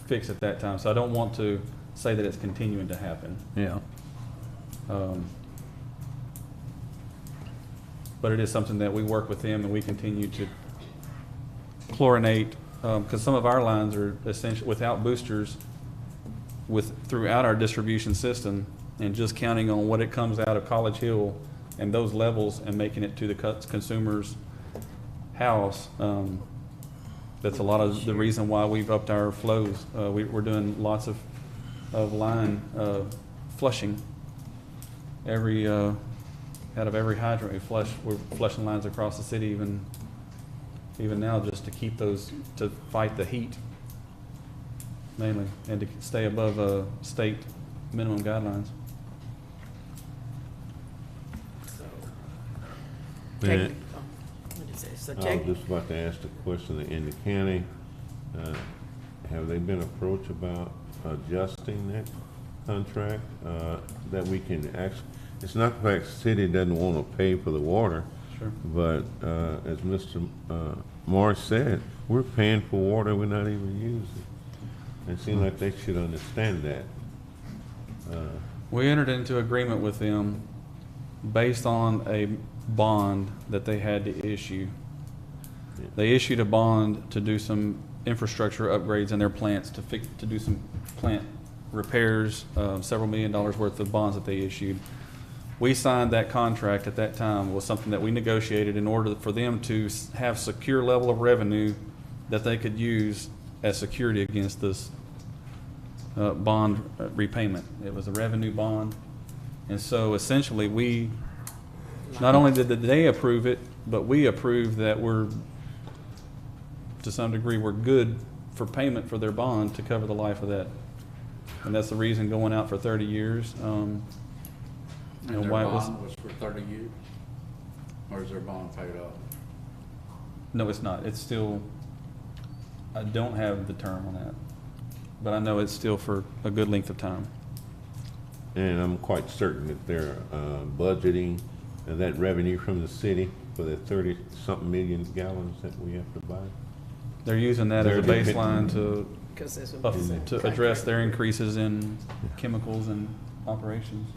fixed at that time. So I don't want to say that it's continuing to happen. Yeah. But it is something that we work with them and we continue to chlorinate, because some of our lines are essentially without boosters throughout our distribution system, and just counting on what it comes out of College Hill and those levels and making it to the consumer's house. That's a lot of the reason why we've upped our flows. We're doing lots of line flushing. Out of every hydrant we're flushing lines across the city even now, just to keep those, to fight the heat mainly, and to stay above state minimum guidelines. Man, What is it? So I check, was just about to ask the question, in the county, have they been approached about adjusting that contract, that we can actually, it's not like the city doesn't want to pay for the water, Sure. but as Mr. Morris said, we're paying for water we're not even using. It seems like they should understand that. We entered into agreement with them based on a bond that they had to issue. Yeah. They issued a bond to do some infrastructure upgrades in their plants, to do some plant repairs, several $1 million worth of bonds that they issued. We signed that contract at that time, was something that we negotiated in order for them to have secure level of revenue that they could use as security against this bond repayment. It was a revenue bond. And so essentially not only did they approve it, but we approved that to some degree, we're good for payment for their bond to cover the life of that. And that's the reason going out for 30 years. And their why it was- bond was for 30 years? Or is their bond paid off? No, it's not. It's still, I don't have the term on that, but I know it's still for a good length of time. And I'm quite certain that they're budgeting that revenue from the city for the 30-something million gallons that we have to buy. They're using that as a They're depend- baseline to, because that's what we said. to address their increases in chemicals and operations.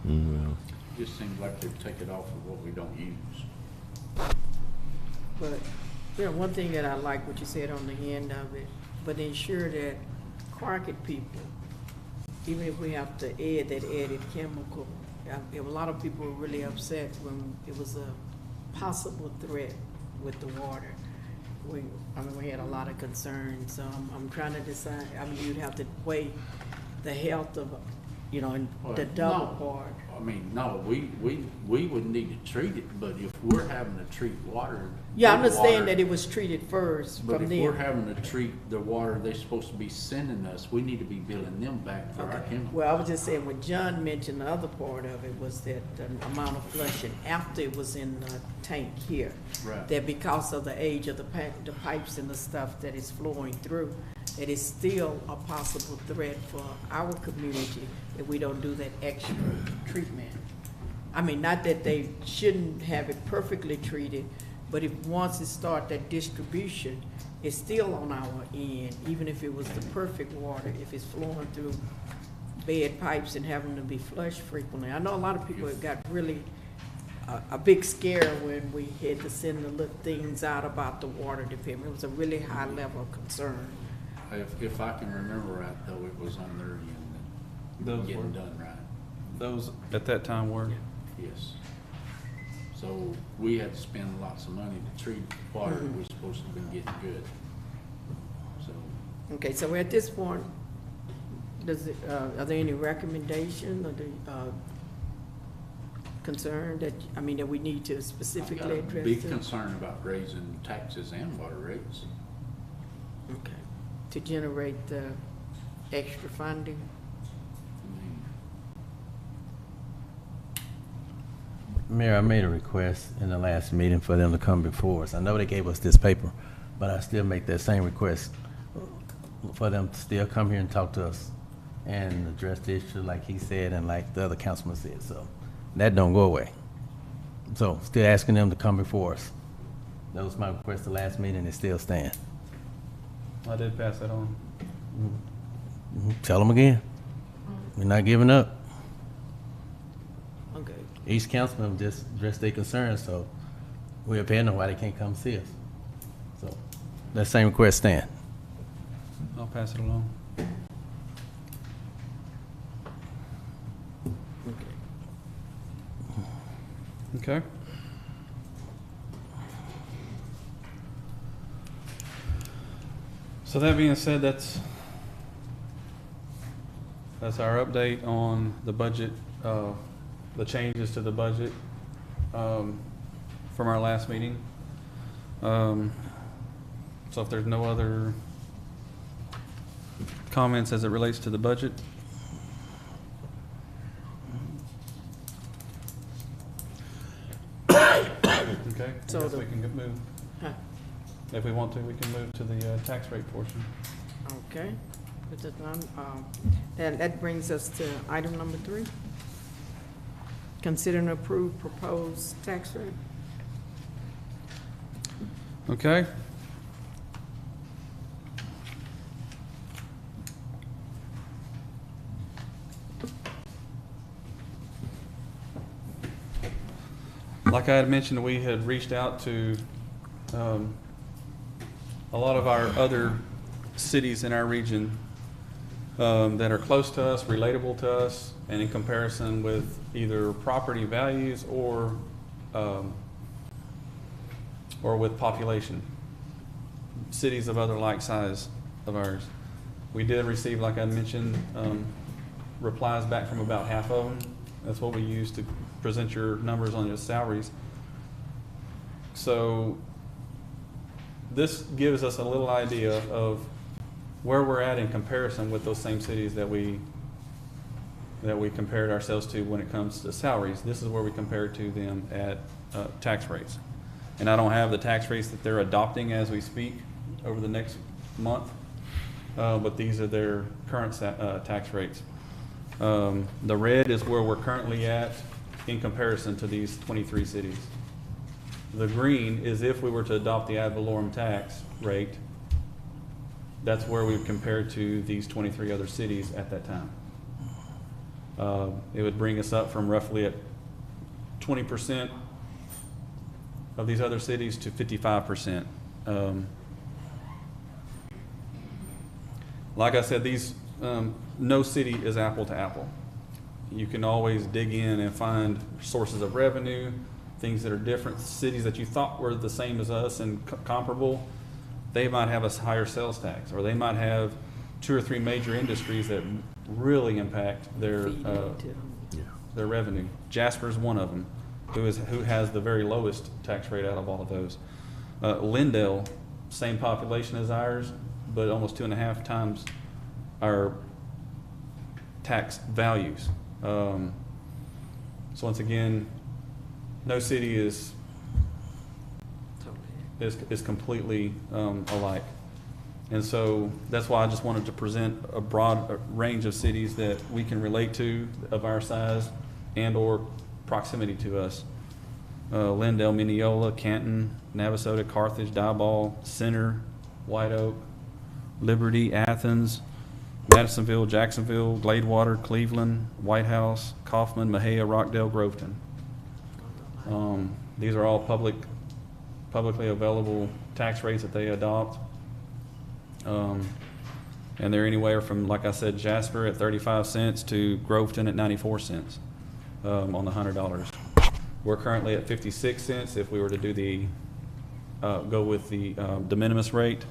Well, Just seems like they take it off of what we don't use. But, one thing that I like what you said on the end of it, but ensure that Crockett people, even if we have to add that added chemical, a lot of people were really upset when it was a possible threat with the water. We had a lot of concerns, so I'm trying to decide, you'd have to weigh the health of, and the double part. No, we would need to treat it, but if we're having to treat water. Yeah, I good understand water- that it was treated first But from if we're them. having to treat the water they're supposed to be sending us, we need to be billing them back for our chemicals. Well, I was just saying, when John mentioned the other part of it was that the amount of flushing after it was in the tank here. Right. That because of the age of the pipes and the stuff that is flowing through, it is still a possible threat for our community if we don't do that extra treatment. Not that they shouldn't have it perfectly treated, but if once it start that distribution, it's still on our end, even if it was the perfect water, if it's flowing through bad pipes and having to be flushed frequently. I know a lot of people have got really a big scare when we had to send the little things out about the water department. It was a really high level of concern. If I can remember right, though, it was on their end, Those getting were- done right. Those at that time were. Yes. So we had to spend lots of money to treat water that we're supposed to be getting good. So, Okay, so at this point, are there any recommendation or the concern that we need to I've got specifically a address? big it? concern about raising taxes and water rates. Okay, to generate the extra funding? I mean, Mayor, I made a request in the last meeting for them to come before us. I know they gave us this paper, but I still make that same request. for them to still come here and talk to us and address the issue like he said and like the other councilman said, so that don't go away. So still asking them to come before us. That was my request the last meeting, it still stands. I did pass that on. Tell them again, we're not giving up. Okay. Each councilman just addressed their concerns, so we're paying them why they can't come see us. So that same request stand. I'll pass it along. Okay. So that being said, that's our update on the budget, the changes to the budget from our last meeting. So if there's no other comments as it relates to the budget. Okay, So I guess the- we can move, Huh. if we want to, we can move to the tax rate portion. Okay, put that on, and that brings us to item number 3. Consider and approve proposed tax rate. Okay. Like I had mentioned, we had reached out to a lot of our other cities in our region that are close to us, relatable to us, and in comparison with either property values or with population. Cities of other like size of ours. We did receive, like I mentioned, replies back from about half of them. That's what we use to present your numbers on your salaries. So this gives us a little idea of where we're at in comparison with those same cities that we compared ourselves to when it comes to salaries. This is where we compare to them at tax rates. And I don't have the tax rates that they're adopting as we speak over the next month, but these are their current tax rates. The red is where we're currently at in comparison to these 23 cities. The green is if we were to adopt the ad valorem tax rate, that's where we would compare to these 23 other cities at that time. It would bring us up from roughly at 20% of these other cities to 55%. Like I said, no city is apple to apple. You can always dig in and find sources of revenue, things that are different. Cities that you thought were the same as us and comparable, they might have a higher sales tax, or they might have 2 or 3 major industries that really impact their Feed into- Yeah. revenue. Jasper's one of them, who has the very lowest tax rate out of all of those. Lindale, same population as ours, but almost 2.5 times our tax values. So once again, no city is completely alike. And so that's why I just wanted to present a broad range of cities that we can relate to of our size and or proximity to us. Lindale, Mineola, Canton, Navasota, Carthage, Diboll, Center, White Oak, Liberty, Athens, Madisonville, Jacksonville, Gladewater, Cleveland, White House, Kaufman, Mejia, Rockdale, Groveton. These are all publicly available tax rates that they adopt. And they're anywhere from, like I said, Jasper at 35 cents to Groveton at 94 cents on the $100. We're currently at 56 cents if we were to do go with the de minimis rate.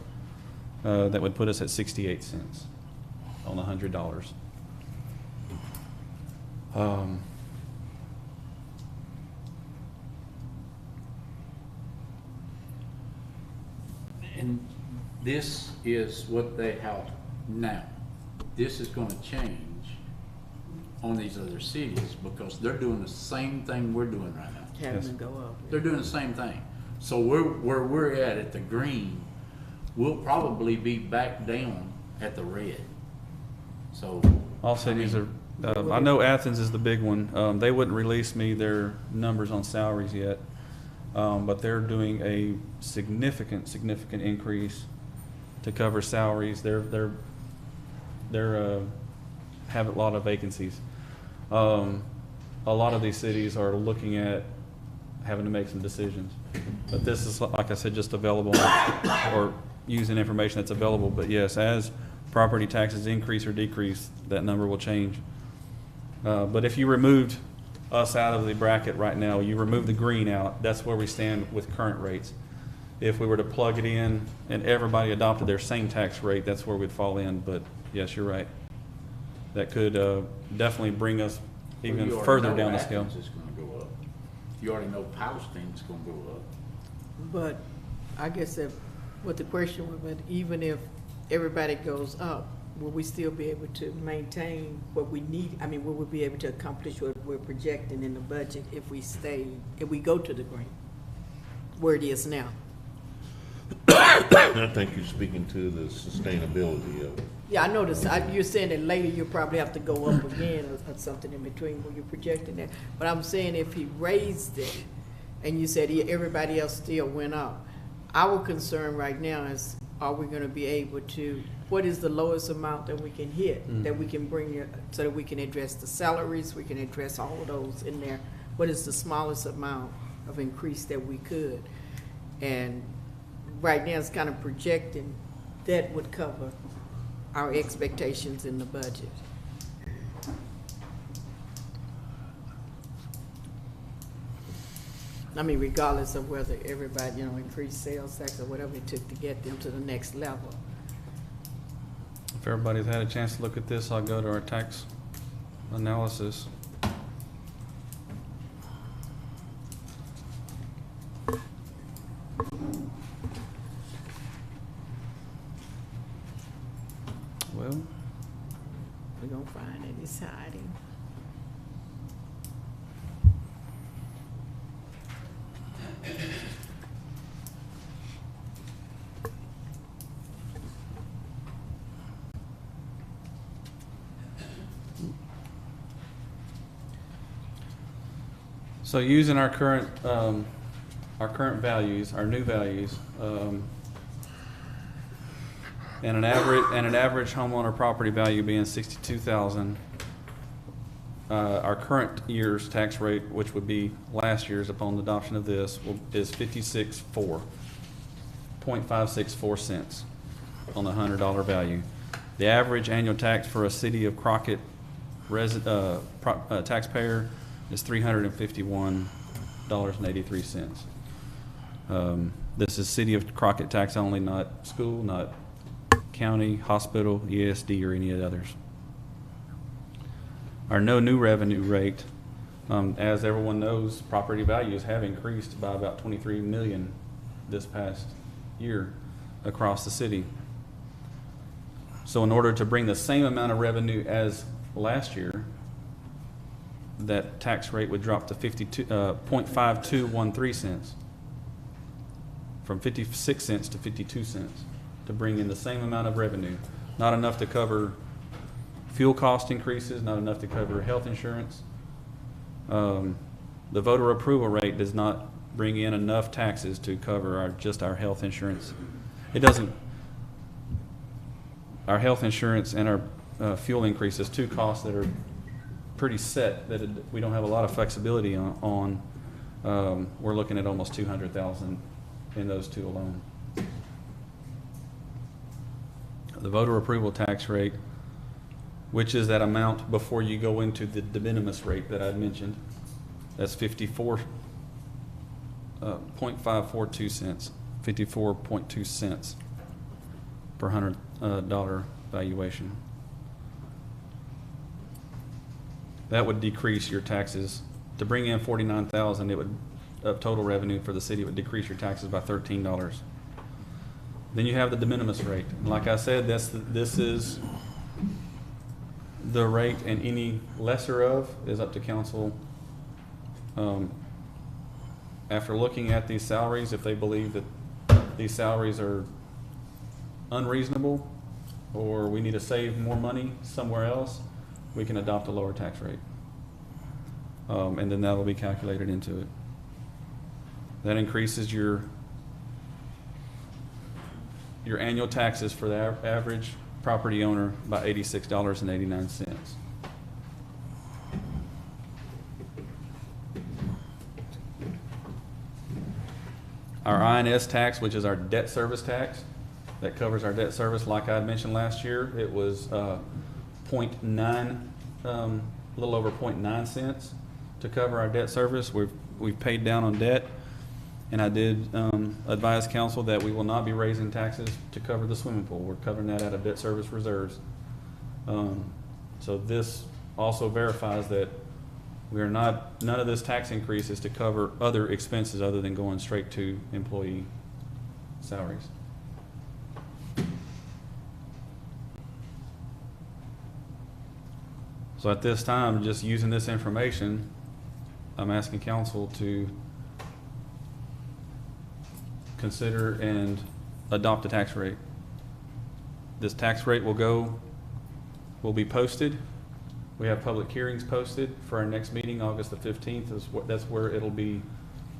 That would put us at 68 cents on the $100. And this is what they have now. This is gonna change on these other cities because they're doing the same thing we're doing right now. Having Yes. to go up. They're doing the same thing. So where we're at the green, we'll probably be back down at the red. So. All cities are, I know Athens is the big one. They wouldn't release me their numbers on salaries yet. But they're doing a significant increase to cover salaries. They're have a lot of vacancies. A lot of these cities are looking at having to make some decisions. But this is, like I said, just available or using information that's available. But yes, as property taxes increase or decrease, that number will change. But if you removed us out of the bracket right now, you remove the green out, that's where we stand with current rates. If we were to plug it in and everybody adopted their same tax rate, that's where we'd fall in. But yes, you're right. That could definitely bring us even You already further know down the scale. Athens is gonna go up. You already know Palestine's gonna go up. But I guess what the question was, but even if everybody goes up, will we still be able to maintain what we need? I mean, will we be able to accomplish what we're projecting in the budget if we go to the green, where it is now? I think you're speaking to the sustainability of it. Yeah, I noticed, you're saying that later you'll probably have to go up again or something in between when you're projecting that. But I'm saying if he raised it and you said everybody else still went up, our concern right now is, are we gonna be able to, what is the lowest amount that we can hit, that we can bring it, so that we can address the salaries, we can address all of those in there? What is the smallest amount of increase that we could? And right now it's kind of projecting that would cover our expectations in the budget. I mean, regardless of whether everybody, increased sales tax or whatever it took to get them to the next level. If everybody's had a chance to look at this, I'll go to our tax analysis. Well, We're gonna find it, it's hiding. so using our current values, our new values, and an average homeowner property value being 62,000, our current year's tax rate, which would be last year's upon the adoption of this, is 0.564 cents on the $100 value. The average annual tax for a City of Crockett taxpayer is $351.83. This is City of Crockett tax only, not school, not county, hospital, ESD, or any of the others. Our no new revenue rate, as everyone knows, property values have increased by about 23 million this past year across the city. So in order to bring the same amount of revenue as last year, that tax rate would drop to 0.5213 cents, from 56 cents to 52 cents, to bring in the same amount of revenue. Not enough to cover fuel cost increases, not enough to cover health insurance. The voter approval rate does not bring in enough taxes to cover just our health insurance. It doesn't. Our health insurance and our fuel increases, two costs that are pretty set, that we don't have a lot of flexibility on. We're looking at almost 200,000 in those two alone. The voter approval tax rate, which is that amount before you go into the de minimis rate that I mentioned, that's 54.542 cents, 54.2 cents per $100 valuation. That would decrease your taxes. To bring in 49,000, it would, of total revenue for the city, it would decrease your taxes by $13. Then you have the de minimis rate. And like I said, this is the rate, and any lesser of is up to council. After looking at these salaries, if they believe that these salaries are unreasonable, or we need to save more money somewhere else, we can adopt a lower tax rate. And then that'll be calculated into it. That increases your annual taxes for the average property owner by $86.89. Our INS tax, which is our debt service tax, that covers our debt service, like I had mentioned last year, it was 0.9, a little over 0.9 cents to cover our debt service. We've paid down on debt, and I did advise council that we will not be raising taxes to cover the swimming pool. We're covering that out of debt service reserves. So this also verifies that we are not, none of this tax increase is to cover other expenses other than going straight to employee salaries. So at this time, just using this information, I'm asking council to consider and adopt a tax rate. This tax rate will be posted. We have public hearings posted for our next meeting, August the 15th. That's where it'll be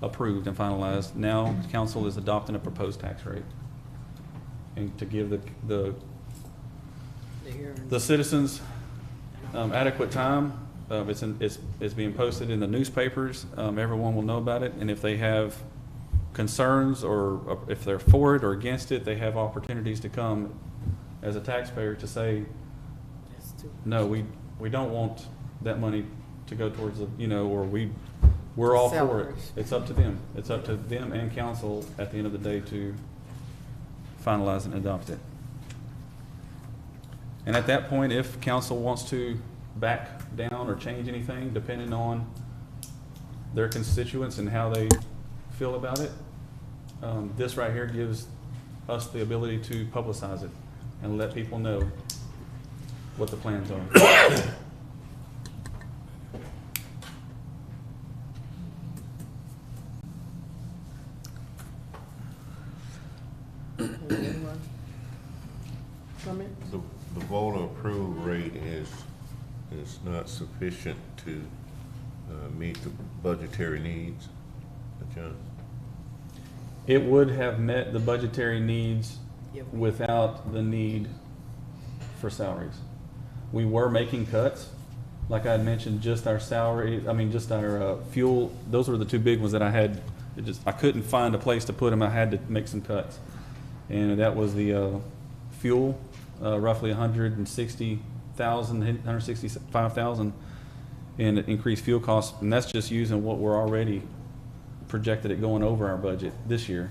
approved and finalized. Now, council is adopting a proposed tax rate. And to give the citizens adequate time, it's being posted in the newspapers. Everyone will know about it. And if they have concerns or if they're for it or against it, they have opportunities to come as a taxpayer to say, no, we don't want that money to go towards the, or we're all for it. It's up to them. It's up to them and council at the end of the day to finalize and adopt it. And at that point, if council wants to back down or change anything, depending on their constituents and how they feel about it, this right here gives us the ability to publicize it and let people know what the plans are. Comment? The voter approved rate is not sufficient to meet the budgetary needs, John? It would have met the budgetary needs without the need for salaries. We were making cuts, like I had mentioned, just our salary, just our fuel. Those were the two big ones that I had. I couldn't find a place to put them. I had to make some cuts, and that was the fuel, roughly 165,000 in increased fuel costs, and that's just using what we're already projected at going over our budget this year.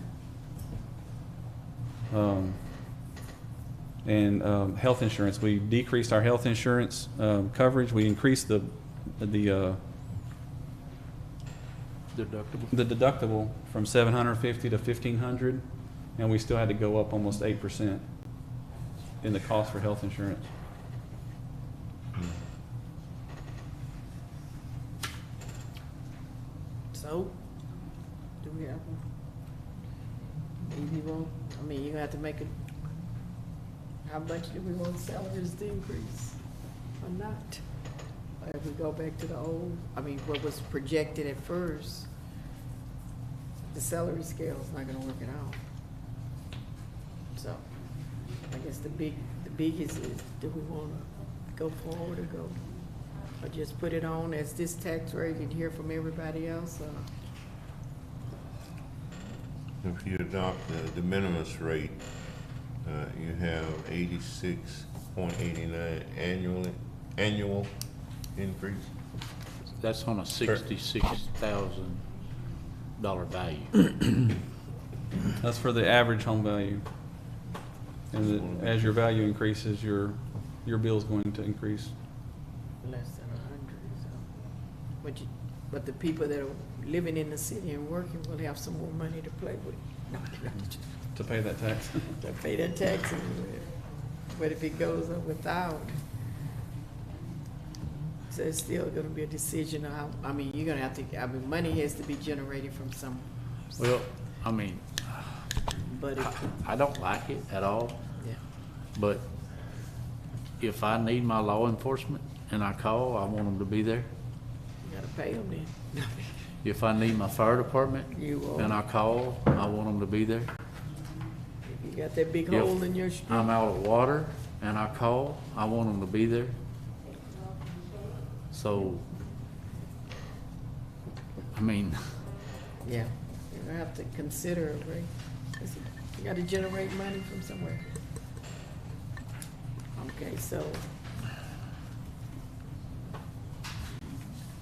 And health insurance, we decreased our health insurance coverage. We increased the deductible from $750 to $1,500, and we still had to go up almost 8% in the cost for health insurance. So, do we have one? Maybe won't, you're gonna have to make it, how much do we want salaries to increase or not? Or if we go back to the old, what was projected at first, the salary scale is not gonna work it out. So, I guess the biggest is, do we wanna go forward or go, or just put it on as this tax rate and hear from everybody else, or? If you adopt the de minimis rate, you have 86.89 annual increase. That's on a $66,000 value. That's for the average home value. And as your value increases, your bill's going to increase. Less than 100, so. But the people that are living in the city and working will have some more money to play with. To pay that tax. To pay their taxes. But if it goes up without, so it's still gonna be a decision of how, you're gonna have to, money has to be generated from some. Well, But it, I don't like it at all, yeah. but if I need my law enforcement and I call, I want them to be there. You gotta pay them then. If I need my fire department You will. and I call, I want them to be there. You got that big If hole in your street. I'm out of water and I call, I want them to be there. So, I mean, Yeah, you're gonna have to consider it, right? You gotta generate money from somewhere. Okay, so.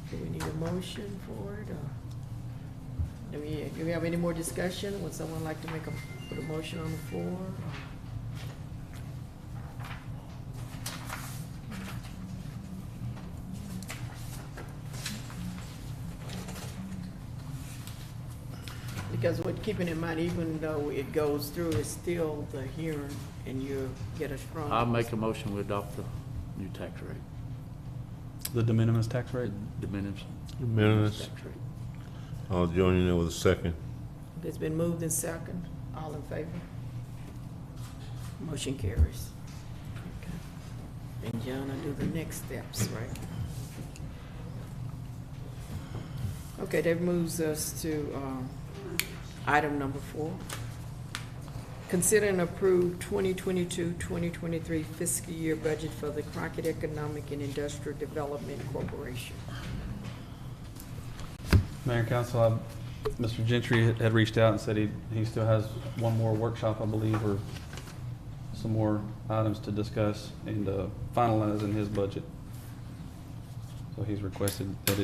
Do we need a motion for it, or? Do we have any more discussion? Would someone like to put a motion on the floor? Because what, keeping in mind, even though it goes through, it's still the hearing, and you get a strong. I'll make a motion to adopt the new tax rate, The de minimis tax rate? the minimum Minutes. tax rate. I'll join in there with a second. It's been moved in second. All in favor? Motion carries. Okay. And John, I'll do the next steps, right? Okay, that moves us to item number 4. Consider and approve 2022-2023 fiscal year budget for the Crockett Economic and Industrial Development Corporation. Mayor and Council, Mr. Gentry had reached out and said he still has one more workshop, I believe, or some more items to discuss and finalize in his budget. So he's requested that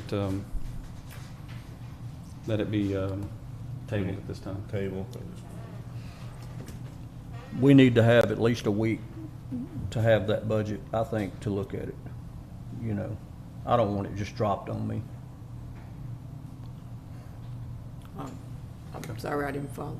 it be tabled at this time. Table. We need to have at least a week to have that budget, I think, to look at it. You know, I don't want it just dropped on me. I'm sorry, I didn't follow.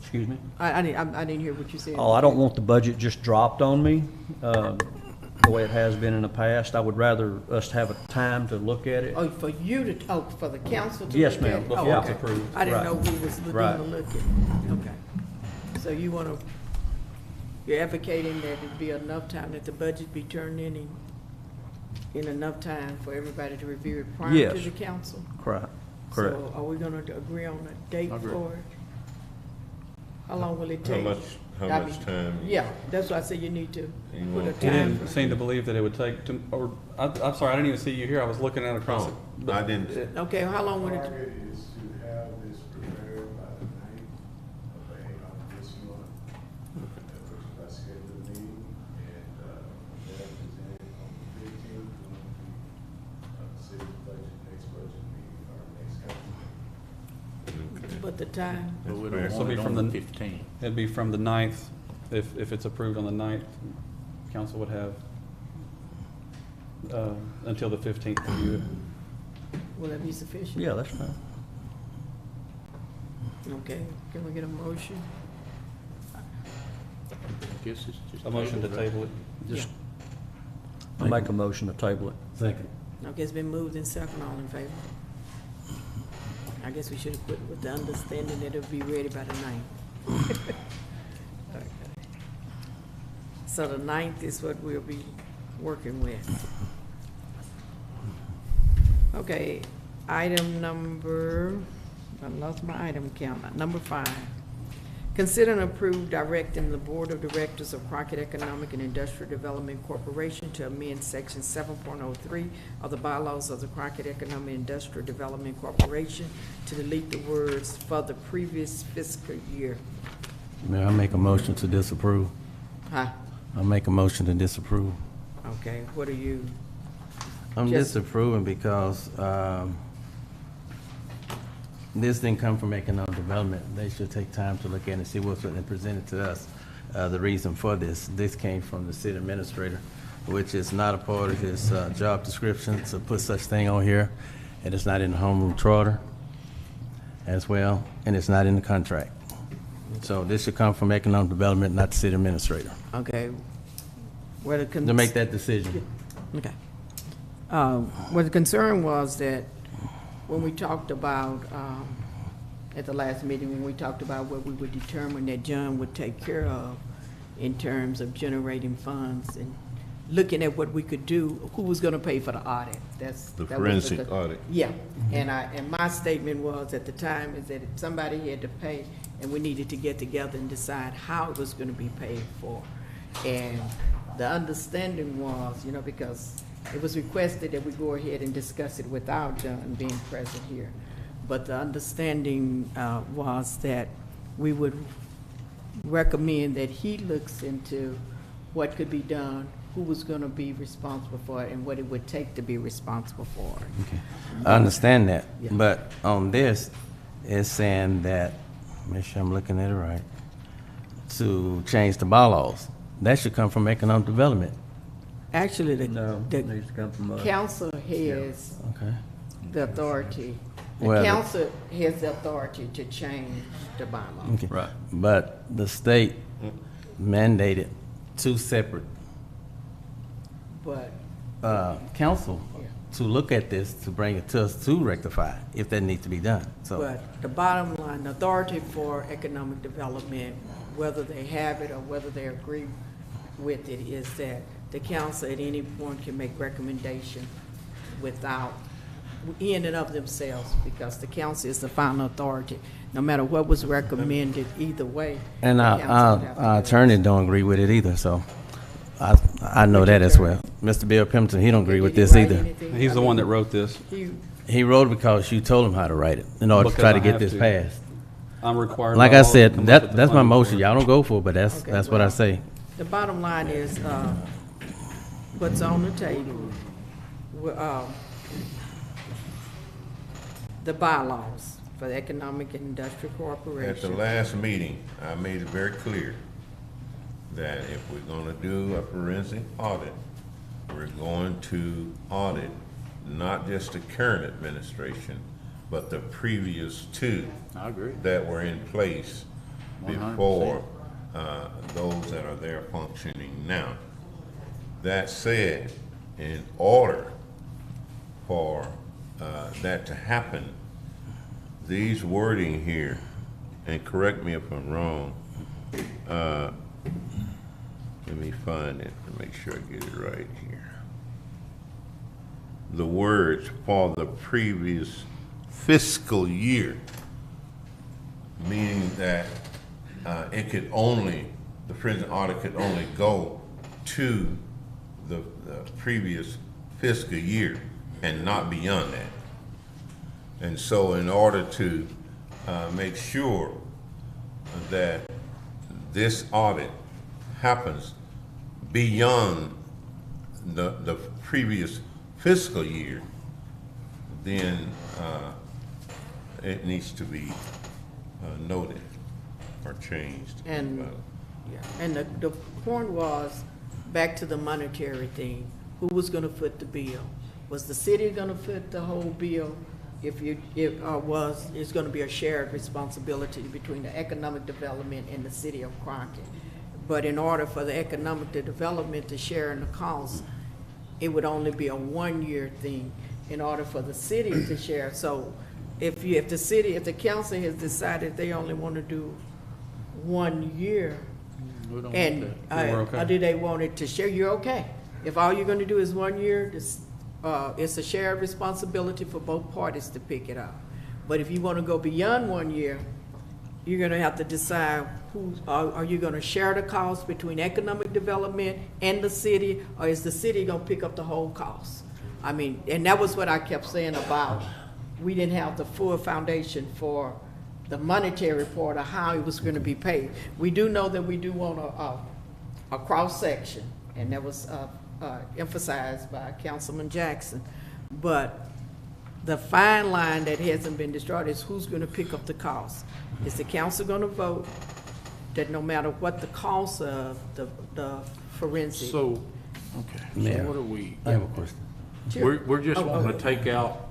Excuse me? I didn't hear what you said. Oh, I don't want the budget just dropped on me, the way it has been in the past. I would rather us have a time to look at it. Oh, for you to, for the council to Yes, look at ma'am, it? before Oh, it's okay. approved. I didn't Right. know who was Right. going to look at it. Okay. So you're advocating that it be enough time, that the budget be turned in enough time for everybody to review it prior to Yes. the council? Correct. So are we going to agree on a date I agree. for it? How long will it How take? much I mean, time? Yeah, that's why I said you need to You put a want- He time. didn't seem to believe that it would take, I'm sorry, I didn't even see you here. I was looking at across it. Oh, I didn't. Okay, how long would it? Target is to have this prepared by the 9th of this month, which is our scheduled meeting, and that presented on the 15th, when the city's budget, next budget meeting, our next council meeting. But the time, But we fair. don't So want be it from on the the- 15th. It'd be from the 9th, if it's approved on the 9th, council would have until the 15th to view it. will that be sufficient? Yeah, that's fine. Okay, can we get a motion? I guess it's just. A motion to right? table it. Just I'll make a motion to table it. Second. Okay, it's been moved in second, all in favor? I guess we should have put with the understanding that it'll be ready by the 9th. Okay. So the 9th is what we'll be working with. Okay, item number, I lost my item count, number 5. Consider and approve directing the Board of Directors of Crockett Economic and Industrial Development Corporation to amend Section 7.03 of the bylaws of the Crockett Economic and Industrial Development Corporation to delete the words "for the previous fiscal year." Mayor, I make a motion to disapprove. Huh? I make a motion to disapprove. Okay, what are you, I'm Just- disapproving because this didn't come from economic development. They should take time to look at it and see what's been presented to us. The reason for this came from the city administrator, which is not a part of his job description to put such thing on here. And it's not in the home rule charter as well, and it's not in the contract. So this should come from economic development, not the city administrator, okay, where the. to make that decision. Okay. Well, the concern was that when we talked about, at the last meeting, when we talked about what we would determine that John would take care of in terms of generating funds and looking at what we could do, who was gonna pay for the audit. The that was forensic audit. Yeah, and my statement was at the time is that if somebody had to pay, and we needed to get together and decide how it was gonna be paid for. And the understanding was, you know, because it was requested that we go ahead and discuss it without John being present here. But the understanding was that we would recommend that he looks into what could be done, who was gonna be responsible for it, and what it would take to be responsible for it. Okay. I understand that, Yeah. but on this, it's saying that, make sure I'm looking at it right, to change the bylaws. That should come from economic development. Actually, No, it the needs to come from us. council has Okay. the authority. The Well, the- council has the authority to change the bylaws. Okay. Right. But the state mandated two separate But, council Yeah. to look at this, to bring it to us to rectify if that needs to be done. So, but the bottom line, the authority for economic development, whether they have it or whether they agree with it, is that the council at any point can make recommendation without, in and of themselves, because the council is the final authority. No matter what was recommended, either way. and the council would have to our do it. attorney don't agree with it either, so I know that as well. Mr. Bill Pimpleton, he don't agree with Did he this write either. anything? He's the one that wrote this. He wrote it because you told him how to write it in order to Because try to I get have this to. passed. I'm required. Like by I law to said, come up with the that's my funding motion. for it. Y'all don't go for it, but that's Okay, what I well, say. The bottom line is, what's on the table, the bylaws for the Economic and Industrial At the Corporation. last meeting, I made it very clear that if we're gonna do a forensic audit, we're going to audit not just the current administration, but the previous two I agree. that were in place 100%. before those that are there functioning now. That said, in order for that to happen, these wording here, and correct me if I'm wrong, let me find it to make sure I get it right here. The words "for the previous fiscal year," meaning that it could only, the forensic audit could only go to the previous fiscal year and not beyond that. And so in order to make sure that this audit happens beyond the previous fiscal year, then it needs to be noted or changed. And, yeah, and the point was, back to the monetary thing, who was gonna foot the bill? Was the city gonna foot the whole bill? It's gonna be a shared responsibility between the economic development and the city of Crockett. But in order for the economic development to share in the cost, it would only be a one-year thing in order for the city to share. So if the council has decided they only wanna do 1 year, We don't want and, that. We're okay. or do they want it to share, you're okay. If all you're gonna do is 1 year, it's a shared responsibility for both parties to pick it up. But if you wanna go beyond 1 year, you're gonna have to decide are you gonna share the cost between economic development and the city, or is the city gonna pick up the whole cost? I mean, and that was what I kept saying about, we didn't have the full foundation for the monetary part of how it was gonna be paid. We do know that we do want a cross-section, and that was emphasized by Councilman Jackson. But the fine line that hasn't been destroyed is who's gonna pick up the cost. Is the council gonna vote that no matter what the cost of the forensic? So, okay, so Mayor. what are we, I have a question. Sure. we're just Oh, wanting to take out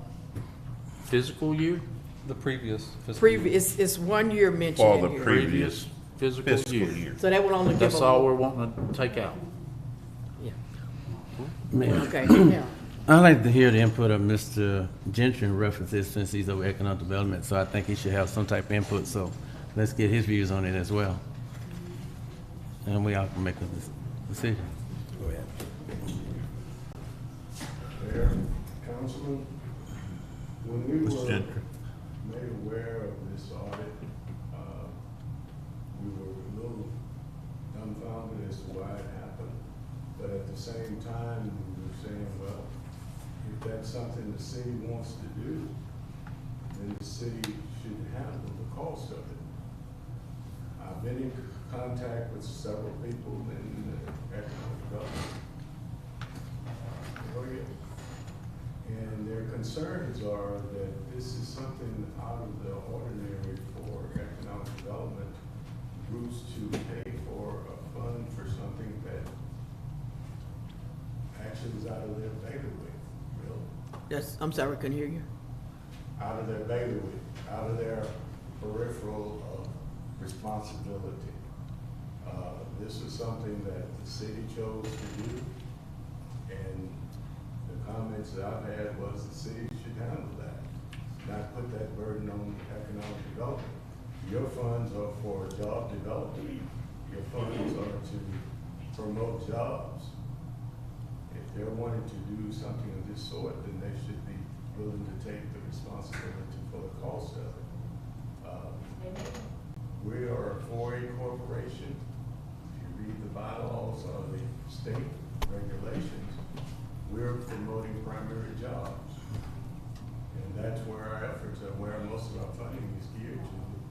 physical year? The previous fiscal year. It's 1 year mentioned For in the here. Previous physical Fiscal year. year. So that would only give That's them. all we're wanting to take out. Yeah, Mayor, okay, yeah. I'd like to hear the input of Mr. Gentry in reference to this, since he's over economic development, so I think he should have some type of input, so let's get his views on it as well. And we all can make a decision. Go ahead. Councilman, when we Mr. were Gentry. made aware of this audit, we were a little dumbfounded as to why it happened. But at the same time, we were saying, well, if that's something the city wants to do, then the city should handle the cost of it. I've been in contact with several people in the economic development area. And their concerns are that this is something out of the ordinary for economic development groups to pay for a fund for something that actually is out of their bailiwick, really. I'm sorry, I couldn't hear you. Out of their bailiwick, out of their peripheral of responsibility. This is something that the city chose to do, and the comments that I've had was the city should handle that, not put that burden on economic development. Your funds are for job development. Your funds are to promote jobs. If they're wanting to do something of this sort, then they should be willing to take the responsibility for the cost of it. We are a 4A corporation. If you read the bylaws of the state regulations, we're promoting primary jobs. And that's where our efforts are, where most of our funding is geared to,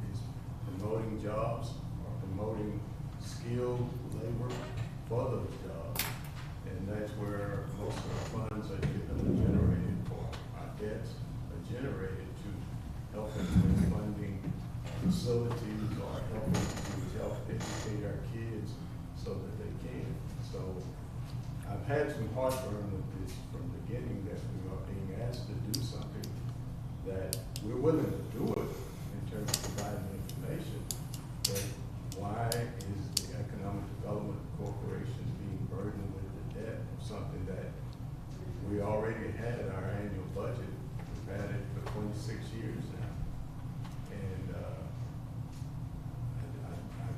is promoting jobs or promoting skilled labor for those jobs. And that's where most of our funds are generated for. Our debts are generated to help us with funding facilities or helping to help educate our kids so that they can. So I've had some heartburn with this from the beginning, that we are being asked to do something that we're willing to do it in terms of providing information. But why is the Economic Development Corporation being burdened with the debt of something that we already had in our annual budget? We've had it for 26 years now. And I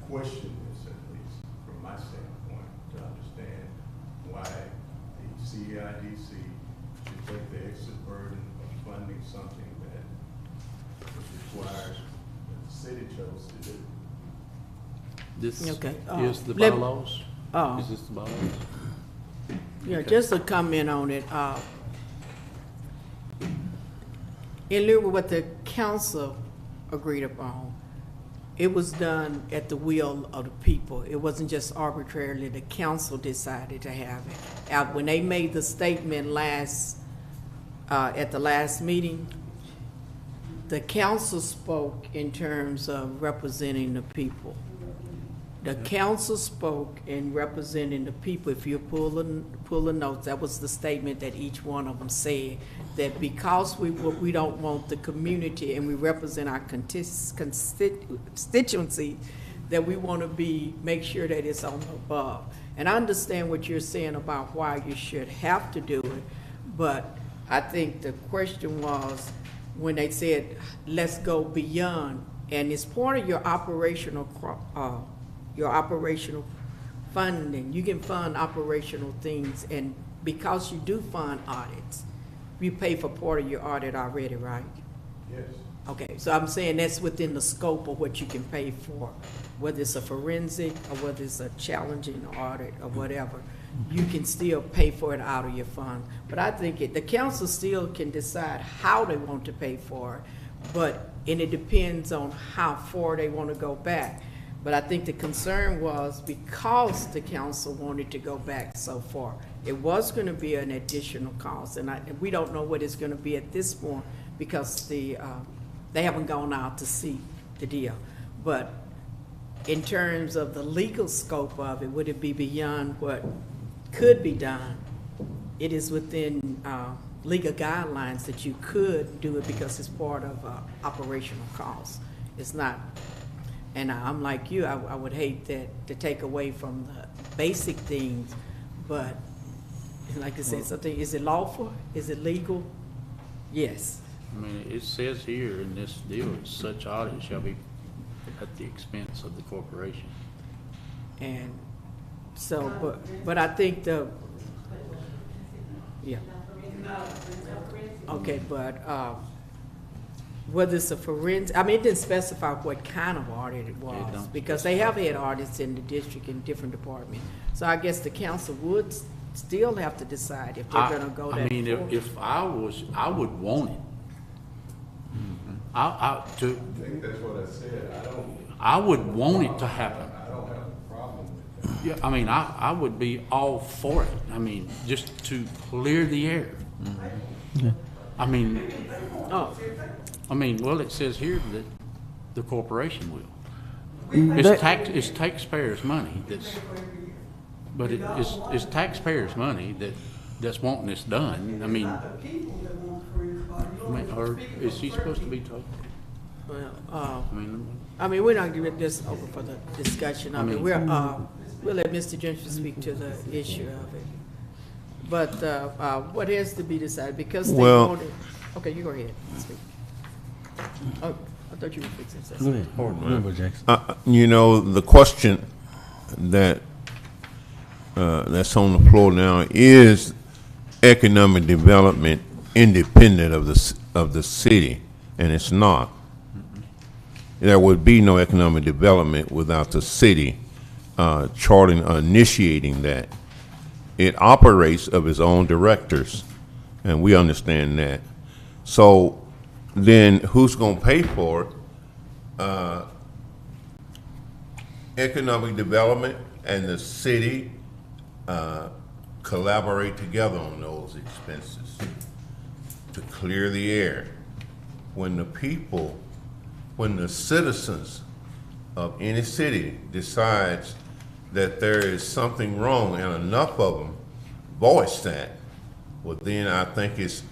question this, at least from my standpoint, to understand why the CEIDC should take the extra burden of funding something that is required, that the city chose to do. This Okay, is the let- bylaws? Oh. Is this the bylaws? Yeah, Okay. just a comment on it. In lieu of what the council agreed upon, it was done at the will of the people. It wasn't just arbitrarily, the council decided to have it. When they made the statement at the last meeting, the council spoke in terms of representing the people. The council spoke in representing the people. If you pull the notes, that was the statement that each one of them said, that because we don't want the community and we represent our constituency, that we want to make sure that it's on the above. And I understand what you're saying about why you should have to do it, but I think the question was when they said, let's go beyond, and it's part of your operational funding. You can fund operational things, and because you do fund audits, you pay for part of your audit already, right? Yes. Okay, so I'm saying that's within the scope of what you can pay for, whether it's a forensic or whether it's a challenging audit or whatever. You can still pay for it out of your fund. But I think the council still can decide how they want to pay for it, and it depends on how far they want to go back. But I think the concern was because the council wanted to go back so far, it was going to be an additional cost, and we don't know what it's going to be at this point because they haven't gone out to see the deal. But in terms of the legal scope of it, would it be beyond what could be done? It is within legal guidelines that you could do it because it's part of operational costs. It's not. And I'm like you, I would hate that to take away from the basic things, but like I said, something, is it lawful? Is it legal? Yes. I mean, it says here in this deal, such audit shall be at the expense of the corporation. And so, but I think yeah. Okay, but, whether it's a forensic, I mean, it didn't specify what kind of audit it was, don't because they have had audits in the district in different departments. So I guess the council would still have to decide if they're gonna go I that mean, far. if I was, I would want it. I I think that's what I said, I would want it to happen. I don't have a problem with that. Yeah, I mean, I would be all for it. I mean, just to clear the air. I mean, Oh, well, it says here that the corporation will. It's taxpayers' money that's, but it's taxpayers' money that's wanting this done. I mean, or is she supposed to be told? well, I mean, we're not giving this over for the discussion of it. We'll let Mr. Gentry speak to the issue of it. But, what has to be decided, because they Well- wanted, okay, you go ahead, speak. Oh, I thought you were fixing Go something. ahead. Member Jackson. You know, the question that, that's on the floor now is economic development independent of the city, and it's not. There would be no economic development without the city charting, initiating that. It operates of its own directors, and we understand that. So then who's gonna pay for it? Economic development and the city collaborate together on those expenses to clear the air. When the citizens of any city decides that there is something wrong and enough of them voice that, well, then I think it's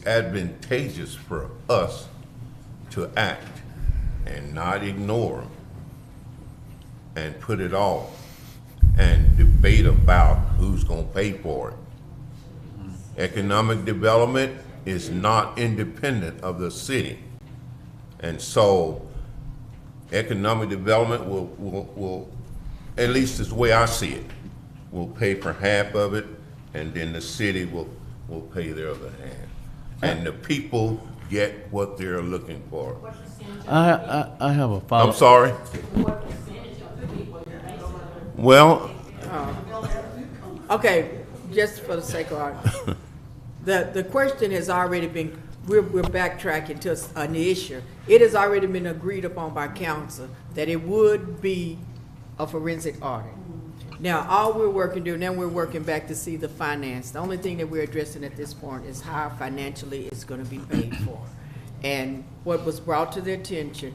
advantageous for us to act and not ignore them and put it off and debate about who's gonna pay for it. Economic development is not independent of the city. And so economic development will, at least is the way I see it, will pay for half of it, and then the city will pay their other half. And the people get what they're looking for. I have a I'm follow. sorry? Well, Okay, just for the sake of argument, the question has already been, we're backtracking to an issue. It has already been agreed upon by council that it would be a forensic audit. Now, all we're working to, now we're working back to see the finance. The only thing that we're addressing at this point is how financially it's gonna be paid for. And what was brought to their attention,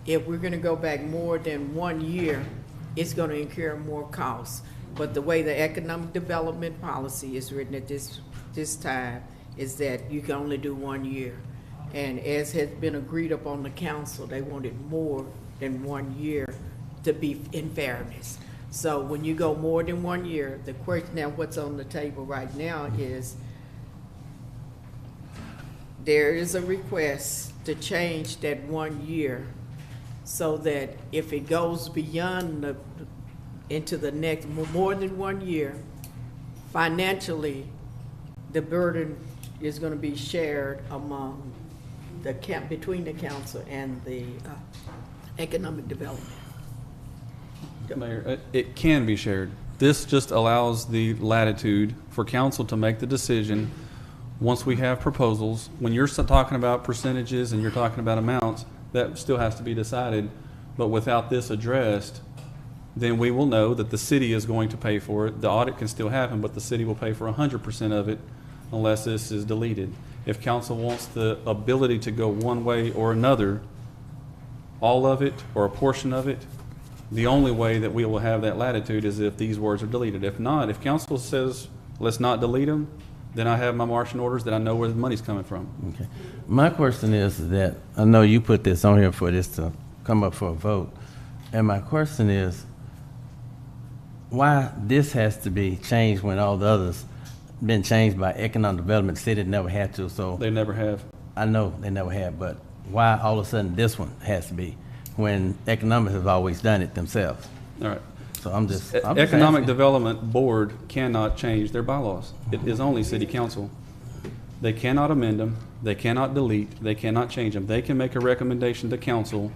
if we're gonna go back more than 1 year, it's gonna incur more costs. But the way the economic development policy is written at this time is that you can only do 1 year. And as has been agreed upon the council, they wanted more than 1 year to be in fairness. So when you go more than 1 year, the question now, what's on the table right now is there is a request to change that 1 year so that if it goes beyond into the next, more than 1 year, financially, the burden is gonna be shared among between the council and the economic development. Mayor, it can be shared. This just allows the latitude for council to make the decision once we have proposals. When you're talking about percentages and you're talking about amounts, that still has to be decided. But without this addressed, then we will know that the city is going to pay for it. The audit can still happen, but the city will pay for 100% of it unless this is deleted. If council wants the ability to go one way or another, all of it or a portion of it, the only way that we will have that latitude is if these words are deleted. If not, if council says, let's not delete them, then I have my marching orders that I know where the money's coming from. Okay. My question is that, I know you put this on here for this to come up for a vote, and my question is, why this has to be changed when all the others been changed by economic development? City never had to, so They never have. I know they never had, but why all of a sudden this one has to be when economics has always done it themselves? All right. So I'm just Economic asking. Development Board cannot change their bylaws. It is only city council. They cannot amend them, they cannot delete, they cannot change them. They can make a recommendation to council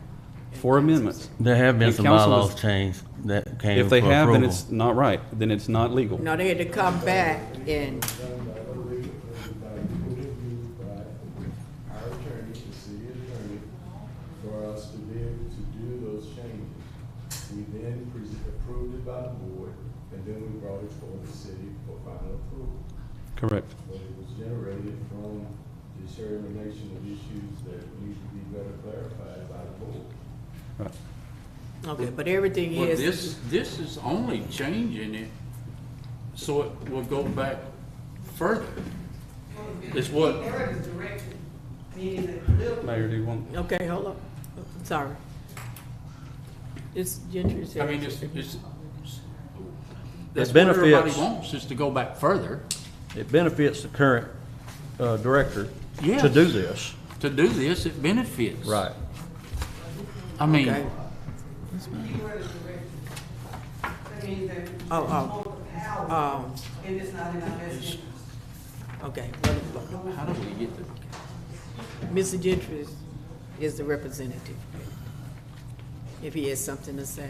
for amendments. There have been And some council bylaws is- changed that came If for they have, then approval. it's not right, then it's not legal. No, they had to come back and, Done by the legal, by reviewed by our attorney, the city attorney, for us to be able to do those changes. We then approved it by the board, and then we brought it for the city for final approval. Correct. But it was generated from determination of issues that need to be better clarified by the board. Right. okay, but everything Well, is. this is only changing it so it will go back further. It's what, Mayor, do you want? Okay, hold up. Sorry. It's Gentry said. I mean, it's, that's It what everybody benefits- wants, is to go back further. It benefits the current director to Yes. do this. To do this, it benefits. Right. I mean, Okay. Oh, And it's not in our best interest. okay. how do we get the, Mr. Gentry is the representative. If he has something to say,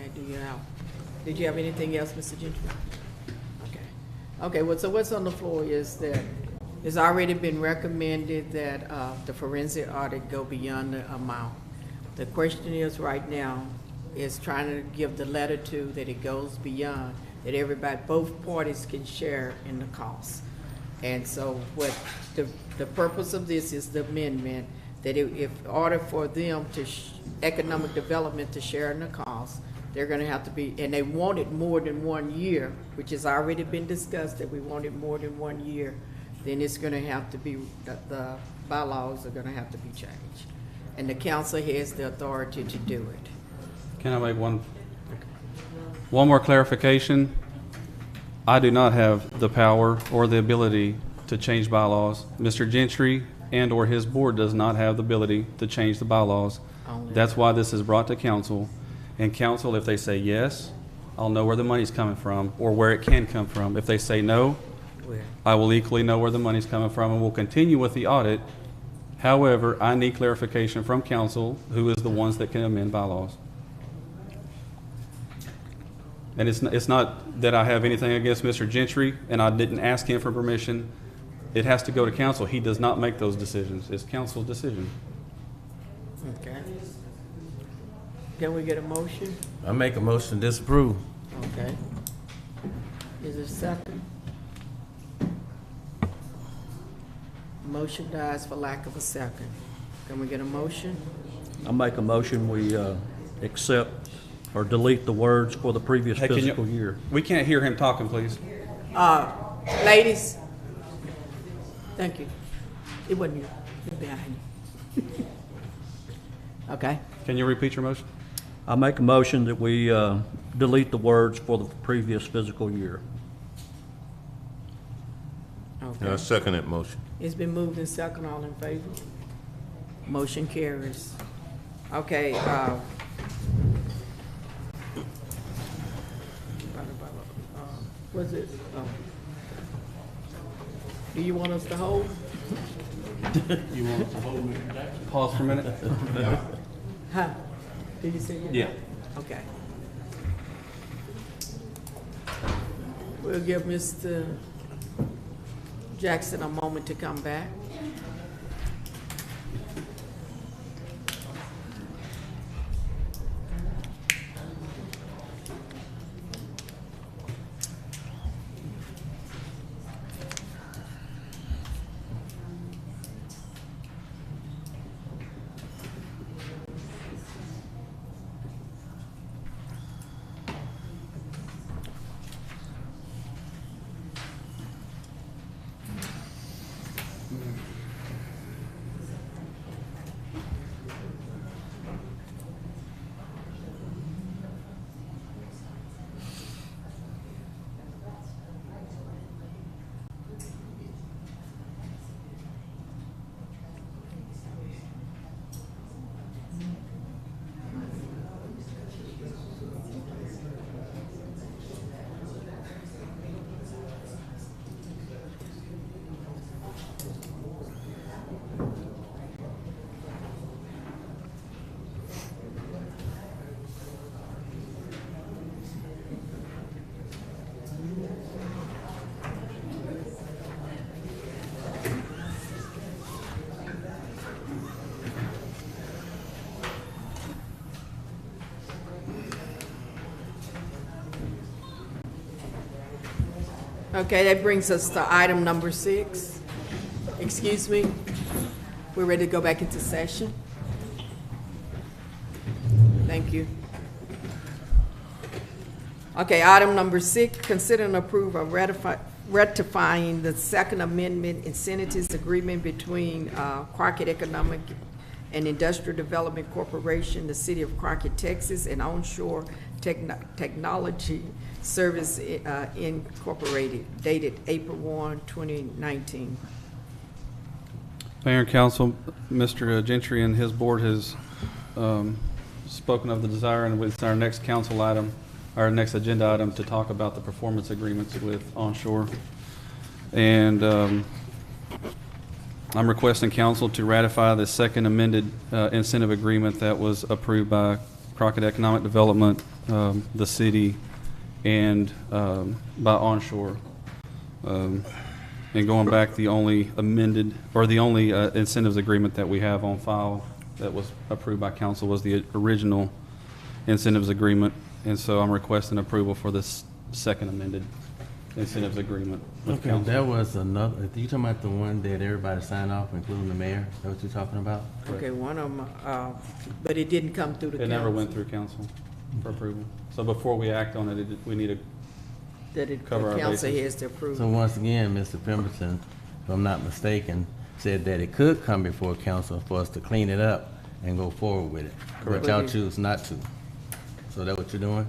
did you have anything else, Mr. Gentry? Okay. Okay, well, so what's on the floor is that it's already been recommended that the forensic audit go beyond the amount. The question is right now is trying to give the letter to that it goes beyond, that everybody, both parties can share in the cost. And so what the purpose of this is the amendment, that if in order for them to, economic development to share in the cost, they're gonna have to be, and they want it more than 1 year, which has already been discussed, that we want it more than 1 year, then it's gonna have to be, the bylaws are gonna have to be changed. And the council has the authority to do it. Can I make one more clarification? I do not have the power or the ability to change bylaws. Mr. Gentry and/or his board does not have the ability to change the bylaws. Only- That's why this is brought to council. And council, if they say yes, I'll know where the money's coming from or where it can come from. If they say no, Where? I will equally know where the money's coming from and we'll continue with the audit. However, I need clarification from council, who is the ones that can amend bylaws. And it's not that I have anything against Mr. Gentry, and I didn't ask him for permission. It has to go to council. He does not make those decisions. It's council's decision. Okay. Can we get a motion? I make a motion to disapprove. Okay. Is it second? Motion dies for lack of a second. Can we get a motion? I make a motion, we accept or delete the words for the previous Hey, can you- fiscal year. We can't hear him talking, please. Ladies? Thank you. It wasn't you. It's behind you. Okay. Can you repeat your motion? I make a motion that we delete the words for the previous fiscal year. Okay. second that motion. It's been moved and second. All in favor? Motion carries. Okay, what's it? Oh. Do you want us to hold? you want us to hold Mr. Jackson? Pause for a minute. Huh? Did you say yes? Yeah. Okay. We'll give Mr. Jackson a moment to come back. Okay, that brings us to item number 6. Excuse me. We're ready to go back into session. Thank you. Okay, item number 6, consider and approve of ratifying the Second Amendment Incentives Agreement between Crockett Economic and Industrial Development Corporation, the City of Crockett, Texas, and Onshore Technology Service Incorporated, dated April 1, 2019. Mayor and Council, Mr. Gentry and his board has spoken of the desire, and with our next council item, our next agenda item, to talk about the performance agreements with Onshore. And I'm requesting council to ratify the second amended incentive agreement that was approved by Crockett Economic Development, the city, and by Onshore. And going back, the only amended, or the only incentives agreement that we have on file that was approved by council was the original incentives agreement. And so I'm requesting approval for this second amended incentives agreement with Okay, council. there was another, you talking about the one that everybody signed off, including the mayor? Is that what you're talking about? Okay, one of them, but it didn't come through the It council. never went through council for approval. So before we act on it, we need to That it, cover the our council bases. has to approve. So once again, Mr. Pemberton, if I'm not mistaken, said that it could come before council for us to clean it up and go forward with it. Correct. But y'all choose not to. So that what you're doing?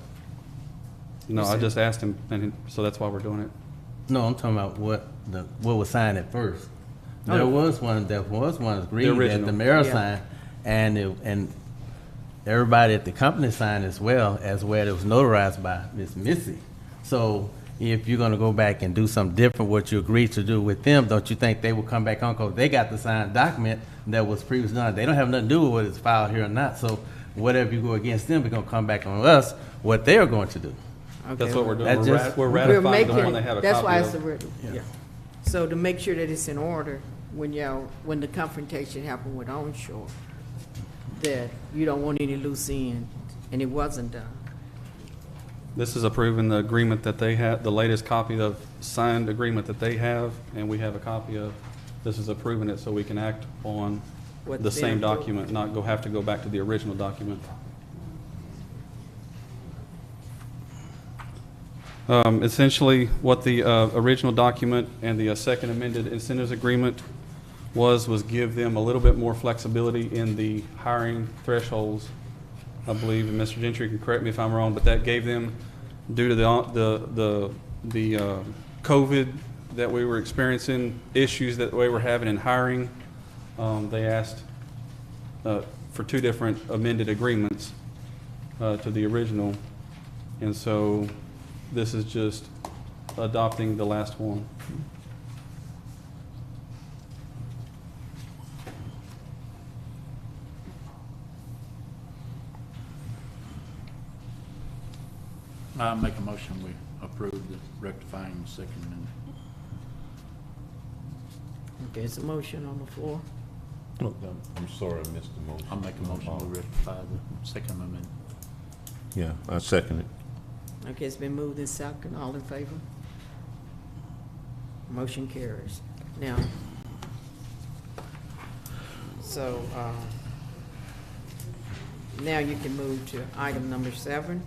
No, I just asked him, and so that's why we're doing it. No, I'm talking about what was signed at first. Oh. There was one agreed that original. the mayor Yeah. signed, and everybody at the company signed as well it was notarized by Miss Missy. So if you're gonna go back and do something different, what you agreed to do with them, don't you think they will come back on, because they got the signed document that was previously done? They don't have nothing to do with whether it's filed here or not, so whatever you go against them, we're gonna come back on us, what they're going to do. That's what we're doing. That We're just- we're We're ratifying the making, one they have a that's why copy it's a of. written, Yeah. yeah. So to make sure that it's in order, when the confrontation happened with Onshore, that you don't want any loose end, and it wasn't done. This is approving the agreement that they have, the latest copy of signed agreement that they have, and we have a copy of. This is approving it so we can act on What the they same approved. document, not have to go back to the original document. Essentially, what the original document and the second amended incentives agreement was give them a little bit more flexibility in the hiring thresholds, I believe, and Mr. Gentry can correct me if I'm wrong, but that gave them, due to the COVID that we were experiencing, issues that we were having in hiring, they asked for 2 different amended agreements to the original, and so this is just adopting the last one. I make a motion, we approve the rectifying the second amendment. Okay, it's a motion on the floor. I'm sorry, I missed the motion. I'll make a motion, we rectify the second amendment. Yeah, I second it. Okay, it's been moved in second, all in favor? Motion carries. Now, so, now you can move to item number 7.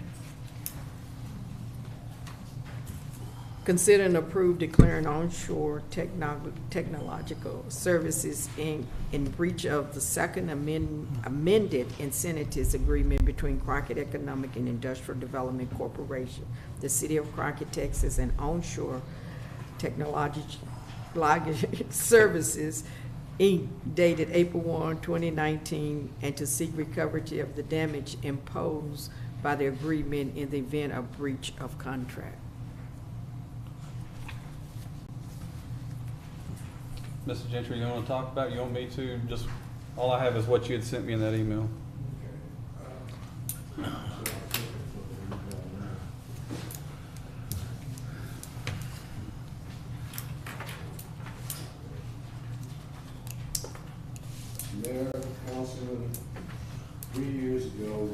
Consider and approve declaring Onshore Technological Services in breach of the second amended incentives agreement between Crockett Economic and Industrial Development Corporation, the City of Crockett, Texas, and Onshore Technological Services, Inc., dated April 1, 2019, and to seek recovery of the damage imposed by the agreement in the event of breach of contract. Mr. Gentry, you want to talk about it? You want me to? Just, all I have is what you had sent me in that email. Mayor, Councilman, 3 years ago,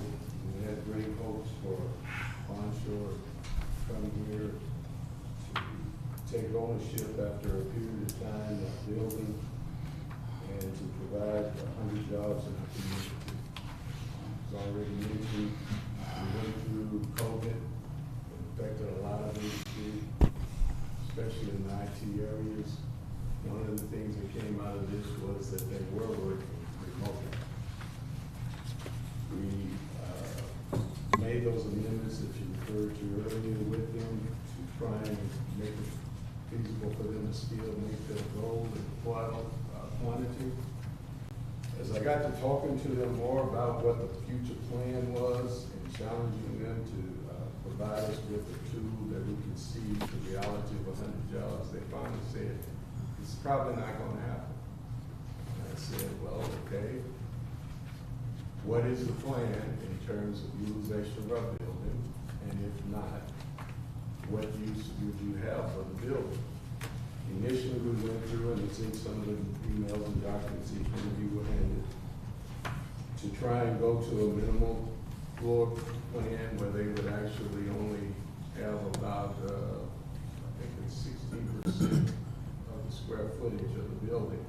we had great hopes for Onshore coming here to take ownership after a period of time of building and to provide 100 jobs in our community. As already mentioned, we went through COVID, it affected a lot of industry, especially in the IT areas. One of the things that came out of this was that they were working remotely. We made those amendments that you referred to earlier with them to try and make it feasible for them to still make their goal and quantity. As I got to talking to them more about what the future plan was and challenging them to provide us with a tool that we could see the reality of 100 jobs, they finally said, it's probably not going to happen. And I said, well, okay, what is the plan in terms of utilization of our building? And if not, what use would you have for the building? Initially, we went through, and it's in some of the emails and documents each one of you were handed, to try and go to a minimal floor plan where they would actually only have about, I think it's 16% of the square footage of the building.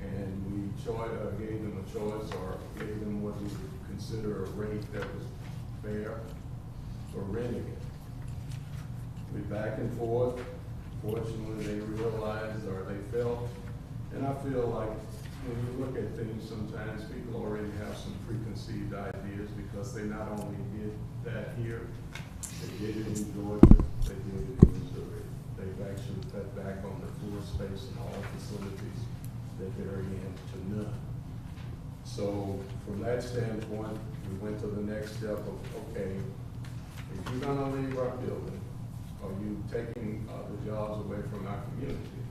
And we gave them a choice, or gave them what we would consider a rate that was fair for renting it. We back and forth. Fortunately, they realized, or they felt, and I feel like when you look at things, sometimes people already have some preconceived ideas because they not only did that here, they did it in Georgia, they did it in Missouri. They've actually cut back on the floor space in all facilities that they're in to none. So from that standpoint, we went to the next step of, okay, if you're gonna leave our building, are you taking the jobs away from our community?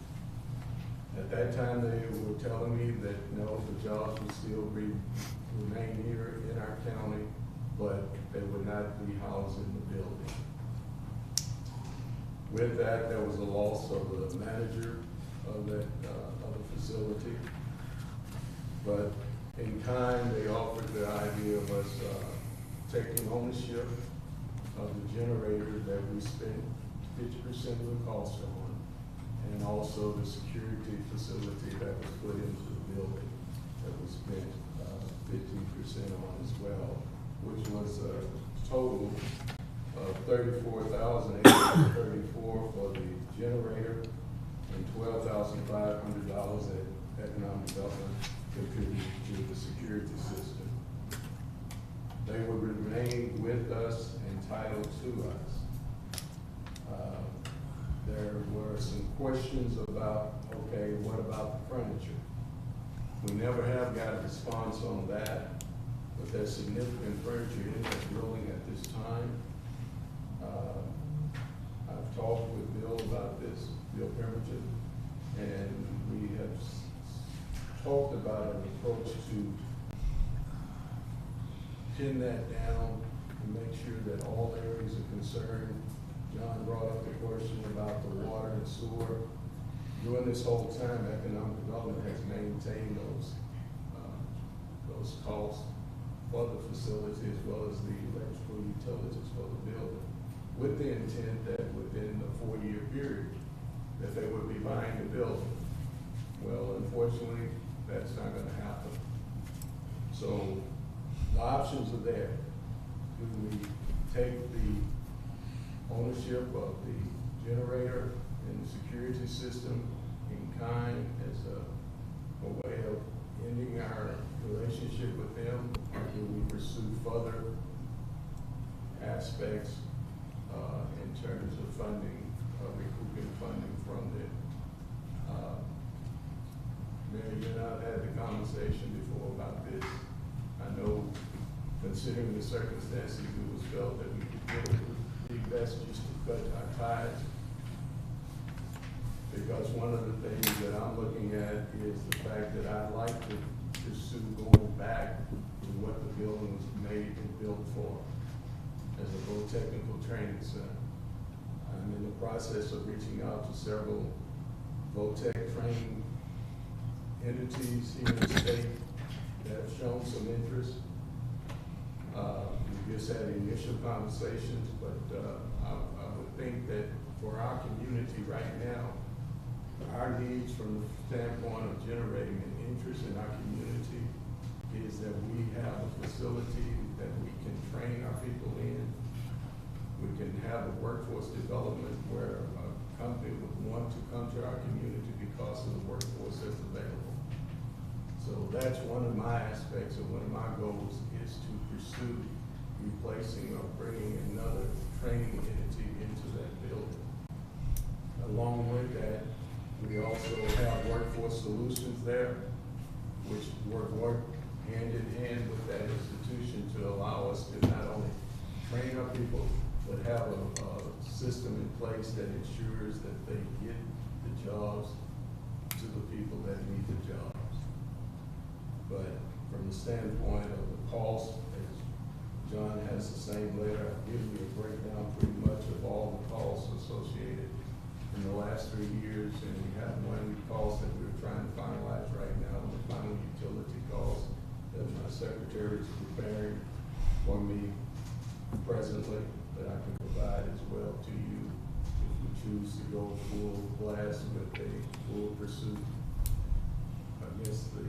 At that time, they were telling me that no, the jobs would still remain here in our county, but they would not be housed in the building. With that, there was a loss of the manager of that of the facility. But in kind, they offered the idea of us taking ownership of the generator that we spent 50% of the cost on, and also the security facility that was put into the building that was spent 15% on as well, which was a total of $34,834 for the generator and $12,500 that economic development contributed to the security system. They would remain with us, entitled to us. There were some questions about, okay, what about the furniture? We never have got a response on that, but there's significant furniture in the building at this time. I've talked with Bill about this, Bill Pemberton, and we have talked about an approach to pin that down and make sure that all areas of concern. John brought up the question about the water and sewer. During this whole time, economic development has maintained those costs for the facility as well as the electrical utilities for the building, with the intent that within the 4-year period that they would be buying the building. Well, unfortunately, that's not going to happen. So the options are there. Do we take the ownership of the generator and the security system in kind as a way of ending our relationship with them, or do we pursue further aspects in terms of funding, recouping funding from them? Mary, you and I have had the conversation before about this. I know, considering the circumstances, it was felt that we could do it. Be best just to cut our ties, because one of the things that I'm looking at is the fact that I'd like to pursue going back to what the building was made and built for, as a full technical training center. I'm in the process of reaching out to several VOTEC training entities here in the state that have shown some interest. We just had initial conversations, but I would think that for our community right now, our needs from the standpoint of generating an interest in our community is that we have a facility that we can train our people in. We can have a workforce development where a company would want to come to our community because of the workforce that's available. So that's one of my aspects of one of my goals is to pursue replacing or bringing another training entity into that building. Along with that, we also have workforce solutions there, which work hand in hand with that institution to allow us to not only train our people, but have a system in place that ensures that they get the jobs to the people that need the jobs. But from the standpoint of the cost, as John has the same letter, I've given you a breakdown pretty much of all the costs associated in the last 3 years, and we have one cost that we're trying to finalize right now, the final utility cost that my secretary is preparing for me presently, that I can provide as well to you if we choose to go full blast with a full pursuit against the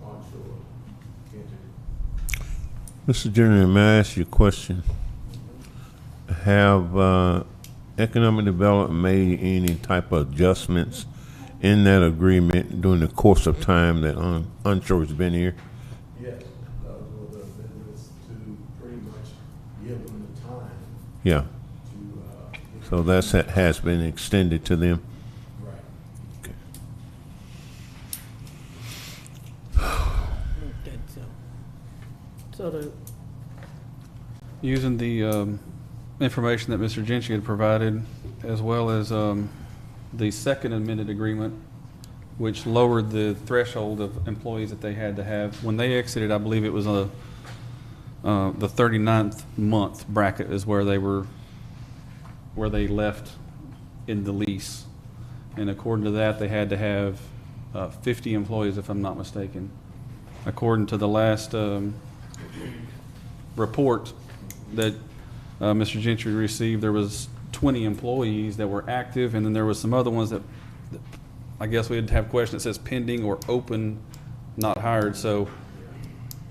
onshore entity. Mr. General, may I ask you a question? Have economic development made any type of adjustments in that agreement during the course of time that onshore has been here? Yes, with the business to pretty much give them the time Yeah. to, So that has been extended to them. right. Okay. Okay, so the, Using the information that Mr. Gentry had provided, as well as the second amended agreement, which lowered the threshold of employees that they had to have. When they exited, I believe it was the 39th month bracket is where they left in the lease. And according to that, they had to have 50 employees, if I'm not mistaken. According to the last report that Mr. Gentry received, there was 20 employees that were active, and then there was some other ones that I guess we'd have a question that says pending or open, not hired. So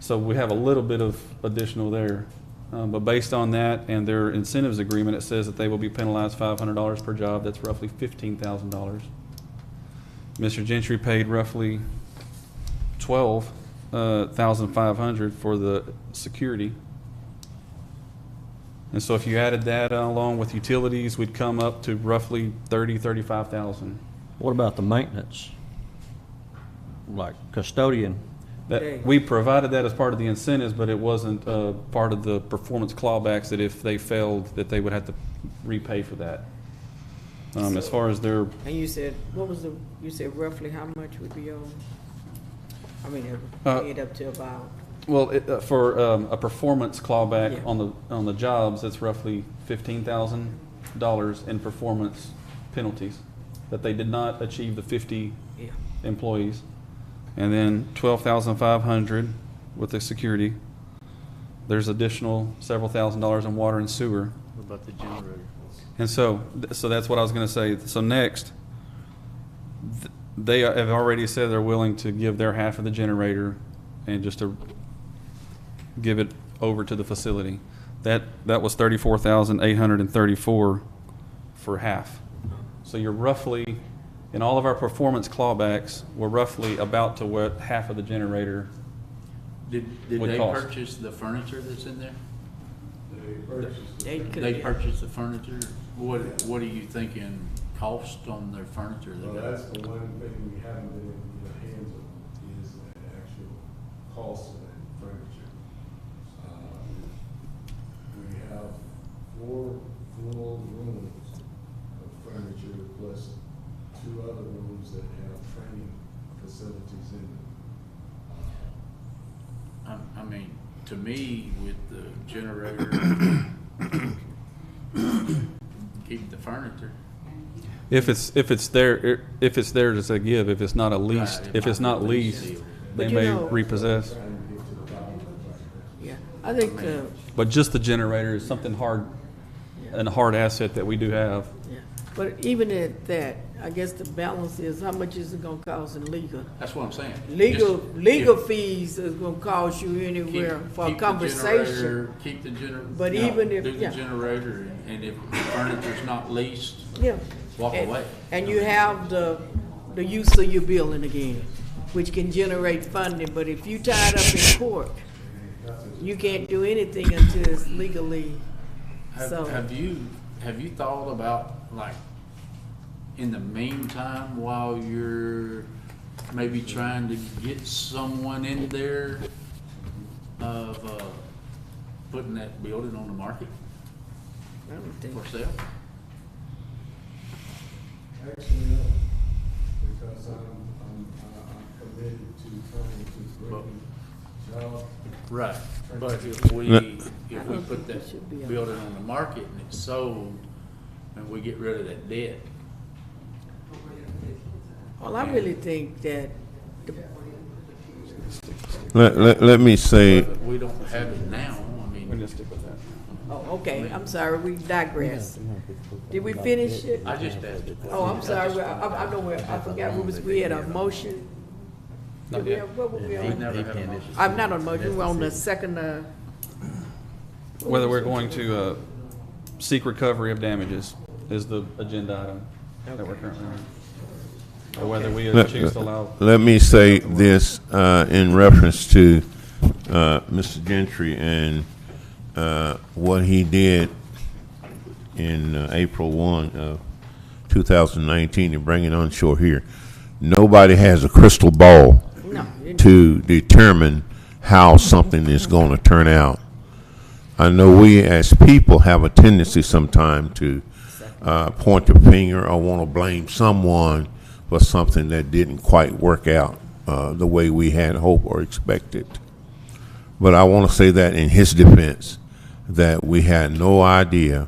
we have a little bit of additional there. But based on that and their incentives agreement, it says that they will be penalized $500 per job. That's roughly $15,000. Mr. Gentry paid roughly $12,500 for the security. And so if you added that along with utilities, we'd come up to roughly $35,000. What about the maintenance? Like custodian? That, we provided that as part of the incentives, but it wasn't part of the performance clawbacks that if they failed, that they would have to repay for that. As far as their, and you said, you said roughly how much would be on? I mean, it would up to about. well, for a performance clawback Yeah. on the jobs, it's roughly $15,000 in performance penalties that they did not achieve the 50 Yeah. employees. And then $12,500 with the security. There's additional several $1,000s in water and sewer. What about the generator? And so that's what I was going to say. So next, they have already said they're willing to give their half of the generator and just to give it over to the facility. That was $34,834 for half. So you're roughly, in all of our performance clawbacks, we're roughly about to what half of the generator. Did Would they cost. purchase the furniture that's in there? They purchased They it. could- They purchased the furniture? What are you thinking cost on their furniture? Well, that's the one thing we haven't been in the hands of, is the actual cost of that furniture. We have 4 full rooms of furniture plus 2 other rooms that have training facilities in them. I mean, to me, with the generator, keep the furniture. If it's there to say give, if it's not a leased, Right, if it's not leased, they But you may know- repossess. Trying to get to the bottom of it right now. Yeah, I think, But just the generator is something hard, yeah, and a hard asset that we do have. yeah. But even at that, I guess the balance is how much is it gonna cost in legal? That's what I'm saying. Legal Just fees is gonna cost you keep- anywhere for a keep the conversation. generator, Keep the generator. But even if- Do the yeah. generator, and if the furniture's not leased, Yeah. walk And- away. And you have the use of your building again, which can generate funding, but if you tied up in court, you can't do anything until it's legally, so. Have you thought about, like, in the meantime, while you're maybe trying to get someone in there of, putting that building on the market I don't think- for sale? Actually, no, because I'm committed to trying to bring jobs. Right, but if we put that building on the market and it's sold, and we get rid of that debt, Well, I really think that, Let me say, but we don't have it now, I mean. oh, okay, I'm sorry, we digress. Did we finish it? I just asked. Oh, I'm sorry, I know where, I forgot, we had a motion. Did we have- what were we We on? never had a motion. I'm not on motion, we were on the second, Whether we're going to seek recovery of damages is the agenda item that we're currently on. Or whether we choose to allow. let me say this in reference to Mr. Gentry and what he did in April 1 of 2019 and bring it onshore here. Nobody has a crystal ball no. to determine how something is going to turn out. I know we as people have a tendency sometime to point the finger or want to blame someone for something that didn't quite work out the way we had hoped or expected. But I want to say that in his defense, that we had no idea.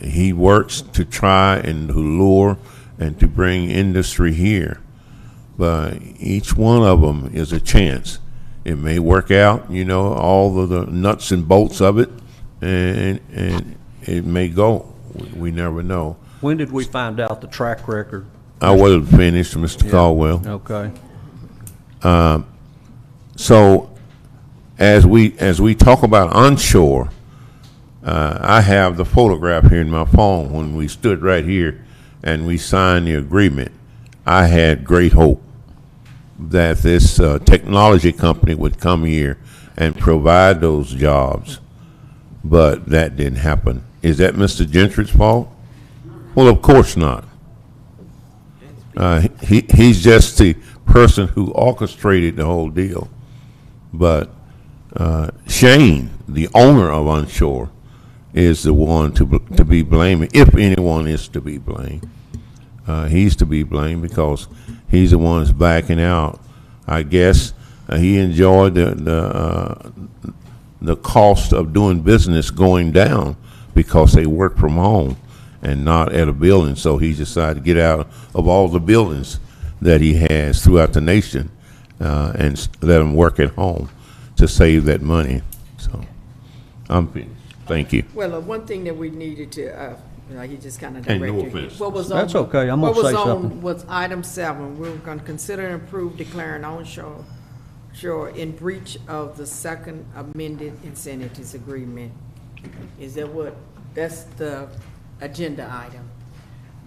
He works to try and to lure and to bring industry here. But each one of them is a chance. It may work out, you know, all of the nuts and bolts of it, and it may go. We never know. When did we find out the track record? I wasn't finished, Mr. Caldwell. Okay. So, as we talk about onshore, I have the photograph here in my phone when we stood right here and we signed the agreement. I had great hope that this technology company would come here and provide those jobs, but that didn't happen. Is that Mr. Gentry's fault? Well, of course not. He's just the person who orchestrated the whole deal. But Shane, the owner of Onshore, is the one to be blamed, if anyone is to be blamed. He's to be blamed because he's the one that's backing out. I guess he enjoyed the cost of doing business going down because they work from home and not at a building. So he decided to get out of all the buildings that he has throughout the nation and let them work at home to save that money. So I'm finished. Thank you. Well, one thing that we needed to, he just kind of And no directed. offense. What was on? That's okay. I'm gonna what was say on something. Was item 7. We were going to consider and approve declaring onshore in breach of the second amended incentives agreement. Is that what? That's the agenda item.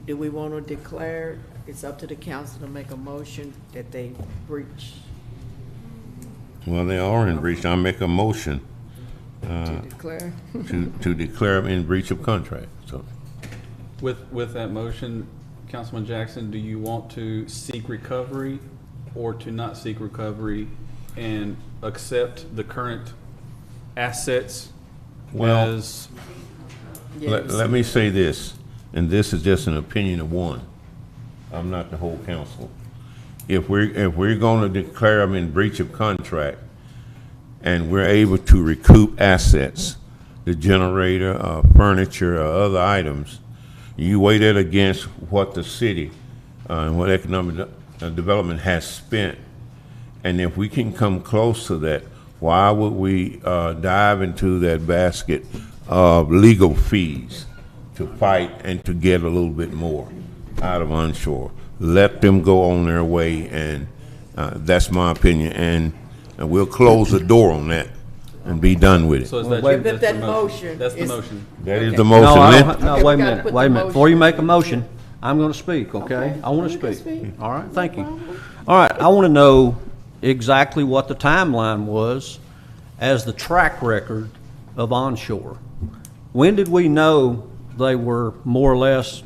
Do we want to declare? It's up to the council to make a motion that they breach. Well, they are in breach. I make a motion To declare? to declare them in breach of contract. So With that motion, Councilman Jackson, do you want to seek recovery or to not seek recovery and accept the current assets Well- as, let me say this, and this is just an opinion of one. I'm not the whole council. If we're going to declare them in breach of contract, and we're able to recoup assets, the generator, furniture, or other items, you weigh that against what the city and what economic development has spent, and if we can come close to that, why would we dive into that basket of legal fees to fight and to get a little bit more out of onshore. Let them go on their way, and that's my opinion. And we'll close the door on that and be done with it. So is that, Wait, that's that the motion That's the is- motion. That is Okay. the No, motion. I Lynn? don't, no, Okay, wait a we gotta minute, put wait the a minute. Before you motion- make a motion, I'm gonna speak, okay? Okay. I wanna You can speak. speak. All right, thank you. All right, I wanna know exactly what the timeline was as the track record of onshore. When did we know they were more or less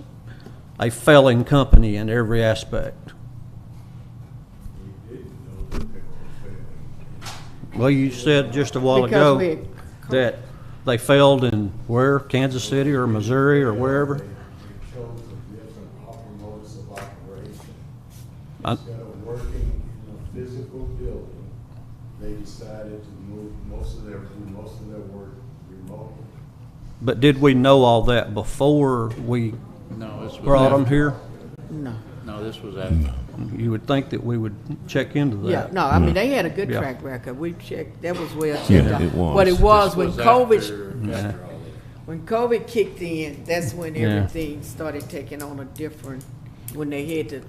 a failing company in every aspect? Well, you said just a while Because ago we- that they failed in where, Kansas City or Missouri or wherever? They chose a different modus of operation. I- Instead of working in a physical building, they decided to move most of their work remotely. But did we know all that before we No, this was brought them after. here? No. No, this was after. You would think that we would check into that. Yeah, no, I mean, they had a good Yeah. track record. We checked, that was well checked Yeah, out. it was. What it was, when This was COVID, after all this. when COVID kicked in, that's when Yeah. everything started taking on a different, when they had to,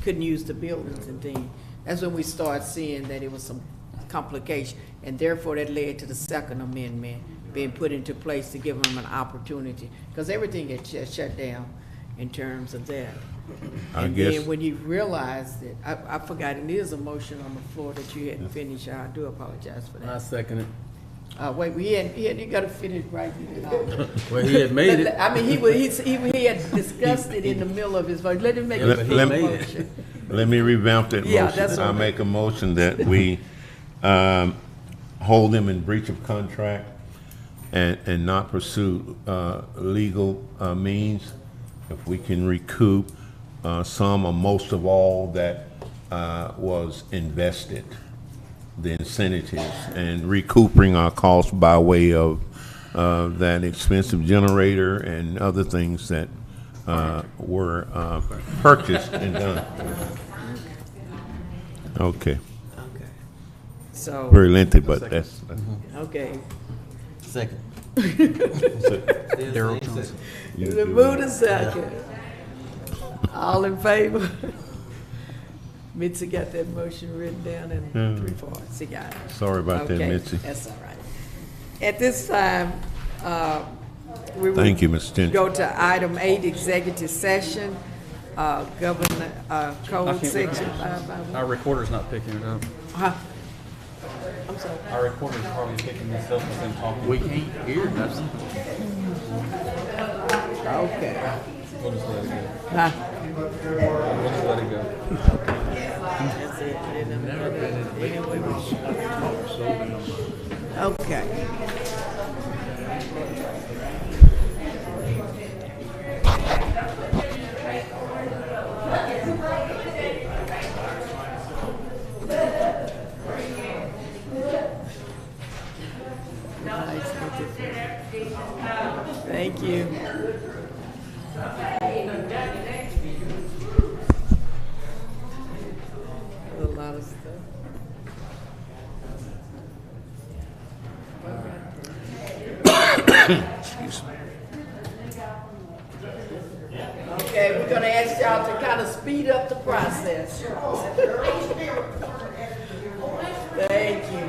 couldn't use the buildings and things. That's when we started seeing that it was some complication, and therefore that led to the Second Amendment being put into place to give them an opportunity, because everything had shut down in terms of that. I And guess- then when you realized that, I forgot, it is a motion on the floor that you hadn't finished. I do apologize for I that. second it. Wait, you gotta finish writing it out. Well, he had made it. I mean, he had discussed it in the middle of his vote. Let him make Let- a let- motion. Let me revamp that Yeah, motion. that's I what I- make a motion that we hold them in breach of contract and not pursue legal means. If we can recoup some or most of all that was invested, the incentives, and recouping our costs by way of that expensive generator and other things that were purchased and done. Okay, So, very lengthy, but that's, okay. Second. Darryl Johnson. The move to second. All in favor? Mitzi got that motion written down in 3 parts. He got it. sorry about that, Okay, Mitzi. that's all right. At this time, we will Thank you, Mr. Tinch. go to item 8, executive session, government, code section 551. Our recorder's not picking it up. Huh? I'm sorry. Our recorder's probably picking this up with them talking. We can't hear nothing. Okay. We'll just let it go. Huh? We'll just let it go. That's it. Anyway, okay. Thank you. A lot of stuff. Okay, we're gonna ask y'all to kind of speed up the process. Thank you.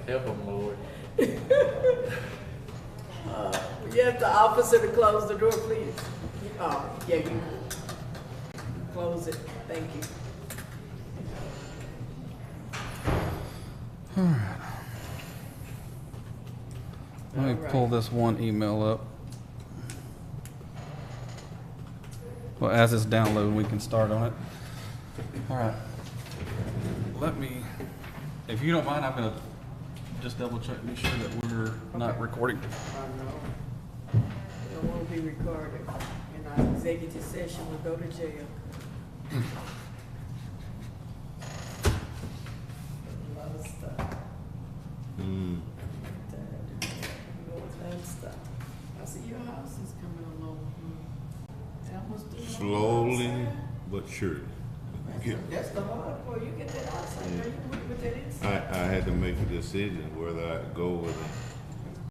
Help them, Lord. Yes, the officer to close the door, please. Yeah, you close it. Thank you. Let me pull this one email up. Well, as it's downloading, we can start on it. All right. Let me, if you don't mind, I'm gonna just double check, make sure that we're not recording. It won't be recorded. In our executive session, we'll go to jail. A lot of stuff. Stuff. I see your house is coming along. Almost doing all Slowly but surely. Yeah. That's the hard part, you get that outside, you can with that inside. I had to make a decision whether I go with